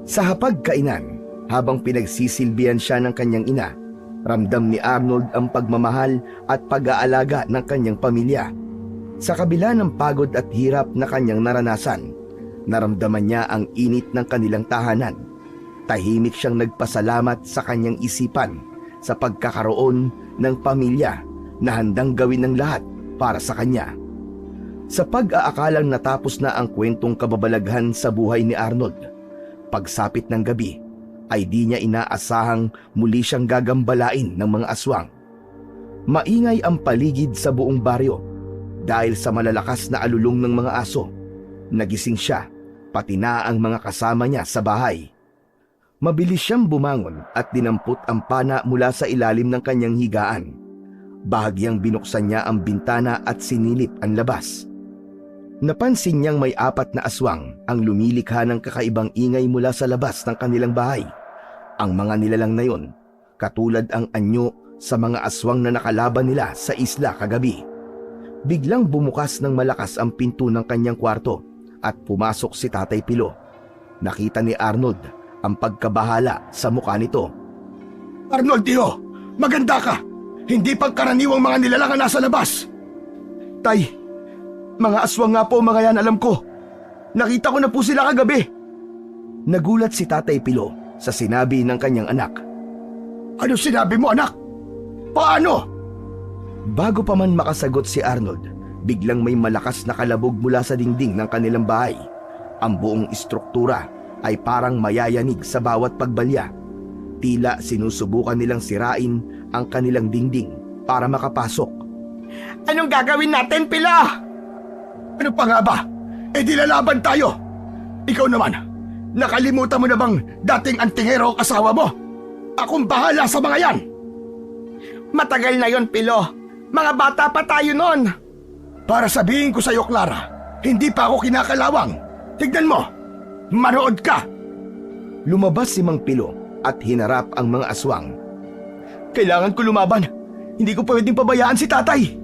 Sa hapagkainan, habang pinagsisilbihan siya ng kanyang ina, ramdam ni Arnold ang pagmamahal at pag-aalaga ng kanyang pamilya. Sa kabila ng pagod at hirap na kanyang naranasan, naramdaman niya ang init ng kanilang tahanan. Tahimik siyang nagpasalamat sa kanyang isipan sa pagkakaroon ng pamilya na handang gawin ng lahat para sa kanya. Sa pag-aakalang natapos na ang kwentong kababalaghan sa buhay ni Arnold, pagsapit ng gabi ay di niya inaasahang muli siyang gagambalain ng mga aswang. Maingay ang paligid sa buong baryo dahil sa malalakas na alulong ng mga aso. Nagising siya, pati na ang mga kasama niya sa bahay. Mabilis siyang bumangon at dinampot ang pana mula sa ilalim ng kanyang higaan. Bahagyang binuksan niya ang bintana at sinilip ang labas. Napansin niyang may 4 na aswang ang lumilikha ng kakaibang ingay mula sa labas ng kanilang bahay. Ang mga nilalang na yon, katulad ang anyo sa mga aswang na nakalaban nila sa isla kagabi. Biglang bumukas ng malakas ang pinto ng kanyang kwarto at pumasok si Tatay Pilo. Nakita ni Arnold ang pagkabahala sa mukha nito. Arnold, Tio, maganda ka. Hindi pagkaraniwang mga nilalang ang nasa labas. Tay, mga aswang nga po mga yan, alam ko. Nakita ko na po sila kagabi. Nagulat si Tatay Pilo sa sinabi ng kanyang anak. Ano sinabi mo, anak? Paano? Bago pa man makasagot si Arnold, biglang may malakas na kalabog mula sa dingding ng kanilang bahay. Ang buong istruktura ay parang mayayanig sa bawat pagbalya. Tila sinusubukan nilang sirain ang kanilang dingding para makapasok. Anong gagawin natin, Pilo? Ano pa nga ba? E di lalaban tayo. Ikaw naman, nakalimutan mo na bang dating antingero ang asawa mo? Akong bahala sa mga yan. Matagal na yon, Pilo. Mga bata pa tayo nun. Para sabihin ko sa'yo, Clara, hindi pa ako kinakalawang. Tignan mo, manood ka. Lumabas si Mang Pilo at hinarap ang mga aswang. Kailangan ko lumaban. Hindi ko pwedeng pabayaan si tatay.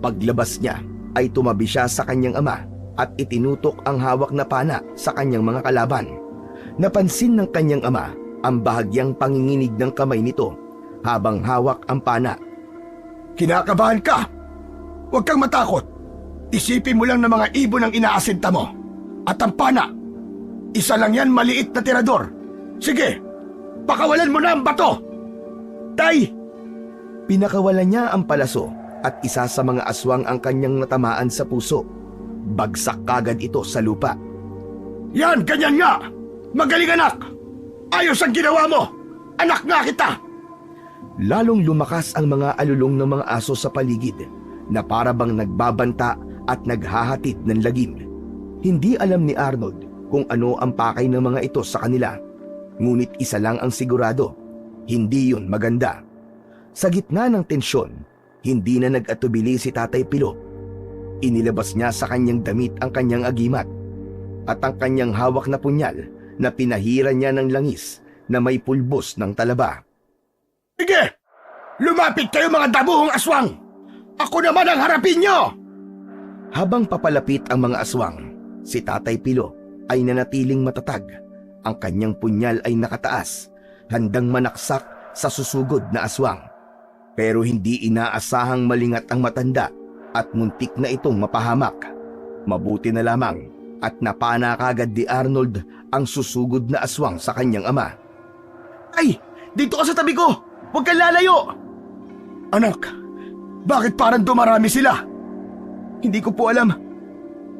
Paglabas niya ay tumabi siya sa kanyang ama at itinutok ang hawak na pana sa kanyang mga kalaban. Napansin ng kanyang ama ang bahagyang panginginig ng kamay nito habang hawak ang pana. Kinakabahan ka. Huwag kang matakot. Isipin mo lang na mga ibon ang inaasinta mo. At ang pana, isa lang yan maliit na tirador. Sige, pakawalan mo na ang bato. Tay! Pinakawalan niya ang palaso at isa sa mga aswang ang kanyang natamaan sa puso. Bagsak kagad ito sa lupa. Yan, ganyan nga! Magaling, anak! Ayos ang ginawa mo! Anak nga kita! Lalong lumakas ang mga alulong ng mga aso sa paligid na para bang nagbabanta at naghahatid ng lagim. Hindi alam ni Arnold kung ano ang pakay ng mga ito sa kanila. Ngunit isa lang ang sigurado, hindi yun maganda. Sa gitna ng tensyon, hindi na nag-atubili si Tatay Pilo. Inilabas niya sa kanyang damit ang kanyang agimat at ang kanyang hawak na punyal na pinahiran niya ng langis na may pulbos ng talaba. Sige! Lumapit kayo mga dabuhong aswang! Ako naman ang harapin nyo! Habang papalapit ang mga aswang, si Tatay Pilo ay nanatiling matatag. Ang kanyang punyal ay nakataas, handang manaksak sa susugod na aswang. Pero hindi inaasahang malingat ang matanda at muntik na itong mapahamak. Mabuti na lamang at napana kagad ni Arnold ang susugod na aswang sa kanyang ama. Ay! Dito ka sa tabi ko! Huwag kang lalayo! Anak, bakit parang dumarami sila? Hindi ko po alam.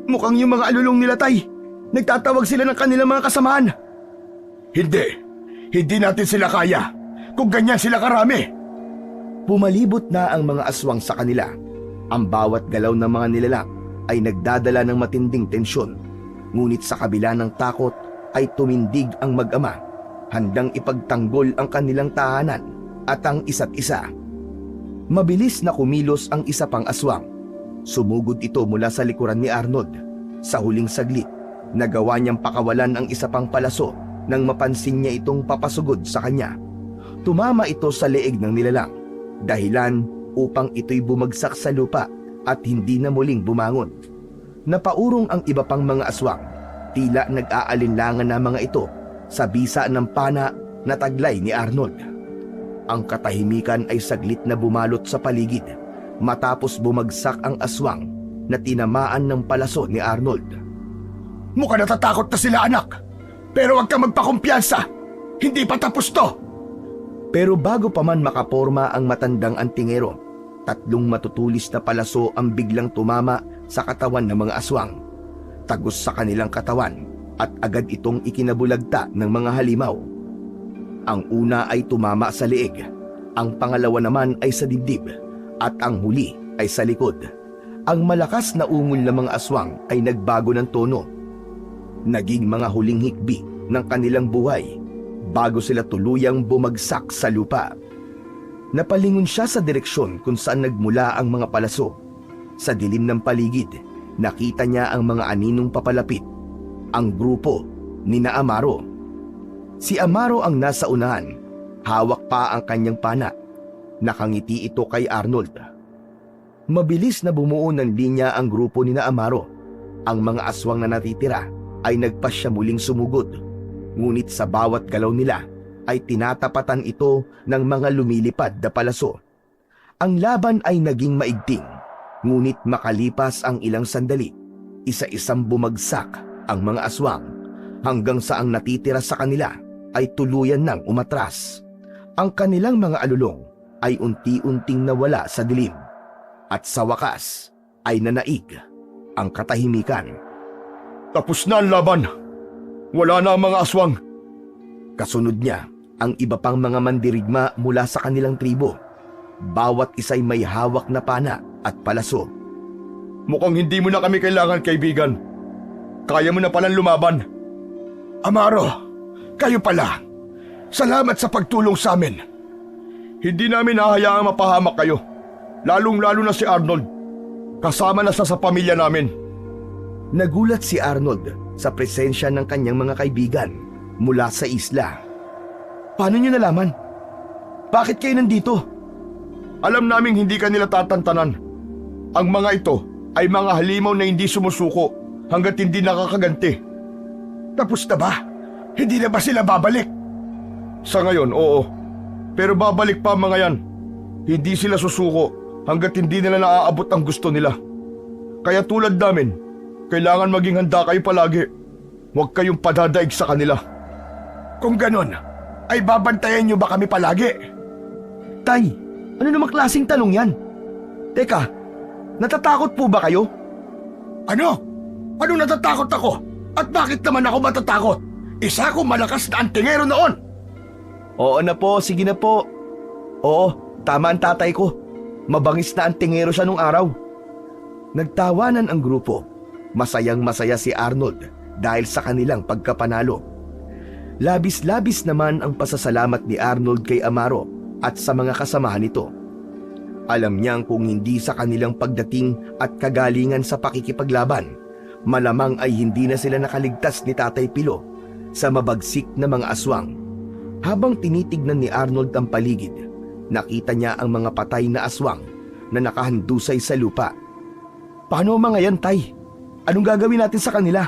Mukhang yung mga alulong nila, Tay. Nagtatawag sila ng kanilang mga kasamahan. Hindi natin sila kaya kung ganyan sila karami. Pumalibot na ang mga aswang sa kanila. Ang bawat galaw ng mga nilalang ay nagdadala ng matinding tensyon. Ngunit sa kabila ng takot ay tumindig ang mag-ama, handang ipagtanggol ang kanilang tahanan at ang isa't isa. Mabilis na kumilos ang isa pang aswang. Sumugod ito mula sa likuran ni Arnold. Sa huling saglit, nagawa niyang pakawalan ang isa pang palaso nang mapansin niya itong papasugod sa kanya. Tumama ito sa leeg ng nilalang, dahilan upang ito'y bumagsak sa lupa at hindi na muling bumangon. Napaurong ang iba pang mga aswang, tila nag-aalinlangan na mga ito sa bisa ng pana na taglay ni Arnold. Ang katahimikan ay saglit na bumalot sa paligid matapos bumagsak ang aswang na tinamaan ng palaso ni Arnold. Mukhang natatakot na sila, anak. Pero huwag kang magpakumpiyansa. Hindi pa tapos to. Pero bago pa man makaporma ang matandang antingero, 3 matutulis na palaso ang biglang tumama sa katawan ng mga aswang. Tagos sa kanilang katawan at agad itong ikinabulagta ng mga halimaw. Ang una ay tumama sa leeg, ang pangalawa naman ay sa dibdib, at ang huli ay sa likod. Ang malakas na ungol ng mga aswang ay nagbago ng tono. Naging mga huling hikbi ng kanilang buhay bago sila tuluyang bumagsak sa lupa. Napalingon siya sa direksyon kung saan nagmula ang mga palaso. Sa dilim ng paligid, nakita niya ang mga aninong papalapit, ang grupo ni na Amaro. Si Amaro ang nasa unahan, hawak pa ang kanyang pana. Nakangiti ito kay Arnold. Mabilis na bumuo ng linya ang grupo ni na Amaro. Ang mga aswang na natitira ay nagpasya muling sumugod. Ngunit sa bawat galaw nila ay tinatapatan ito ng mga lumilipad na palaso. Ang laban ay naging maigting, ngunit makalipas ang ilang sandali, isa-isang bumagsak ang mga aswang hanggang sa ang natitira sa kanila ay tuluyan nang umatras. Ang kanilang mga alulong ay unti-unting nawala sa dilim at sa wakas ay nanaig ang katahimikan. Tapos na ang laban. Wala na ang mga aswang. Kasunod niya ang iba pang mga mandirigma mula sa kanilang tribo. Bawat isa'y may hawak na pana at palaso. Mukhang hindi mo na kami kailangan, kaibigan. Kaya mo na palang lumaban. Amaro, kayo pala. Salamat sa pagtulong sa amin. Hindi namin hahayaang mapahamak kayo. Lalong-lalo na si Arnold. Kasama na sa pamilya namin. Nagulat si Arnold sa presensya ng kanyang mga kaibigan mula sa isla. Paano niyo nalaman? Bakit kayo nandito? Alam naming hindi ka nila tatantanan. Ang mga ito ay mga halimaw na hindi sumusuko hanggat hindi nakakaganti. Tapos na ba? Hindi na ba sila babalik? Sa ngayon, oo. Pero babalik pa ang mga yan. Hindi sila susuko hanggat hindi nila naaabot ang gusto nila. Kaya tulad namin, kailangan maging handa kayo palagi. Huwag kayong padadaig sa kanila. Kung ganon, ay babantayan niyo ba kami palagi? Tay, ano namang klaseng tanong yan? Teka, natatakot po ba kayo? Ano? Anong natatakot ako? At bakit naman ako matatakot? Isa akong malakas na antingero noon. Oo na po, sige na po. Oo, tama ang tatay ko. Mabangis na ang tingero siya nung araw. Nagtawanan ang grupo. Masayang masaya si Arnold dahil sa kanilang pagkapanalo. Labis-labis naman ang pasasalamat ni Arnold kay Amaro at sa mga kasamahan nito. Alam niyang kung hindi sa kanilang pagdating at kagalingan sa pakikipaglaban, malamang ay hindi na sila nakaligtas ni Tatay Pilo sa mabagsik na mga aswang. Habang tinitignan ni Arnold ang paligid, nakita niya ang mga patay na aswang na nakahandusay sa lupa. Paano mga yan, Tay? Anong gagawin natin sa kanila?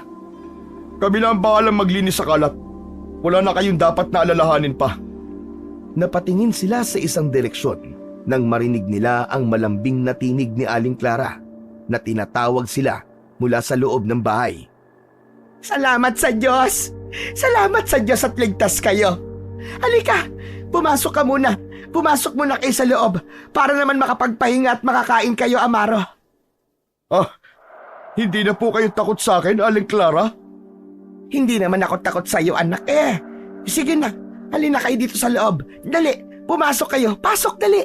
Kami na ang bahalang maglinis sa kalat. Wala na kayong dapat na alalahanin pa. Napatingin sila sa isang direksyon nang marinig nila ang malambing na tinig ni Aling Clara na tinatawag sila mula sa loob ng bahay. Salamat sa Diyos! Salamat sa Diyos at ligtas kayo! Halika! Pumasok ka muna! Pumasok muna kayo sa loob para naman makapagpahinga at makakain kayo, Amaro. Hindi na po kayo takot sa akin, Aling Clara? Hindi naman ako takot sa iyo, anak eh. Sige na, halina kayo dito sa loob. Dali, pumasok kayo. Pasok, dali.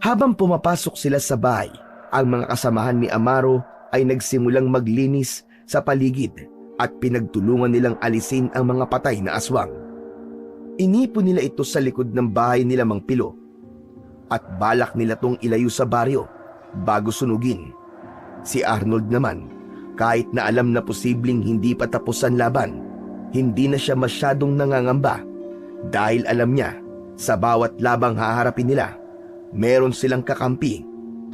Habang pumapasok sila sa bahay, ang mga kasamahan ni Amaro ay nagsimulang maglinis sa paligid at pinagtulungan nilang alisin ang mga patay na aswang. Inipon nila ito sa likod ng bahay nila Mang Pilo at balak nila tong ilayo sa baryo bago sunugin. Si Arnold naman, kahit na alam na posibleng hindi pa tapos ang laban, hindi na siya masyadong nangangamba dahil alam niya sa bawat labang haharapin nila, meron silang kakampi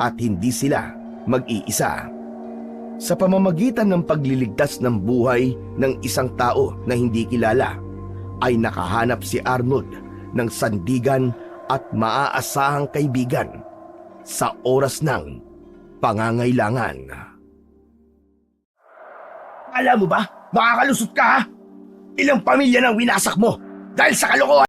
at hindi sila mag-iisa. Sa pamamagitan ng pagliligtas ng buhay ng isang tao na hindi kilala, ay nakahanap si Arnold ng sandigan at maaasahang kaibigan sa oras ng pangangailangan. Alam mo ba, makakalusot ka ha? Ilang pamilya nang winasak mo dahil sa kalokohan.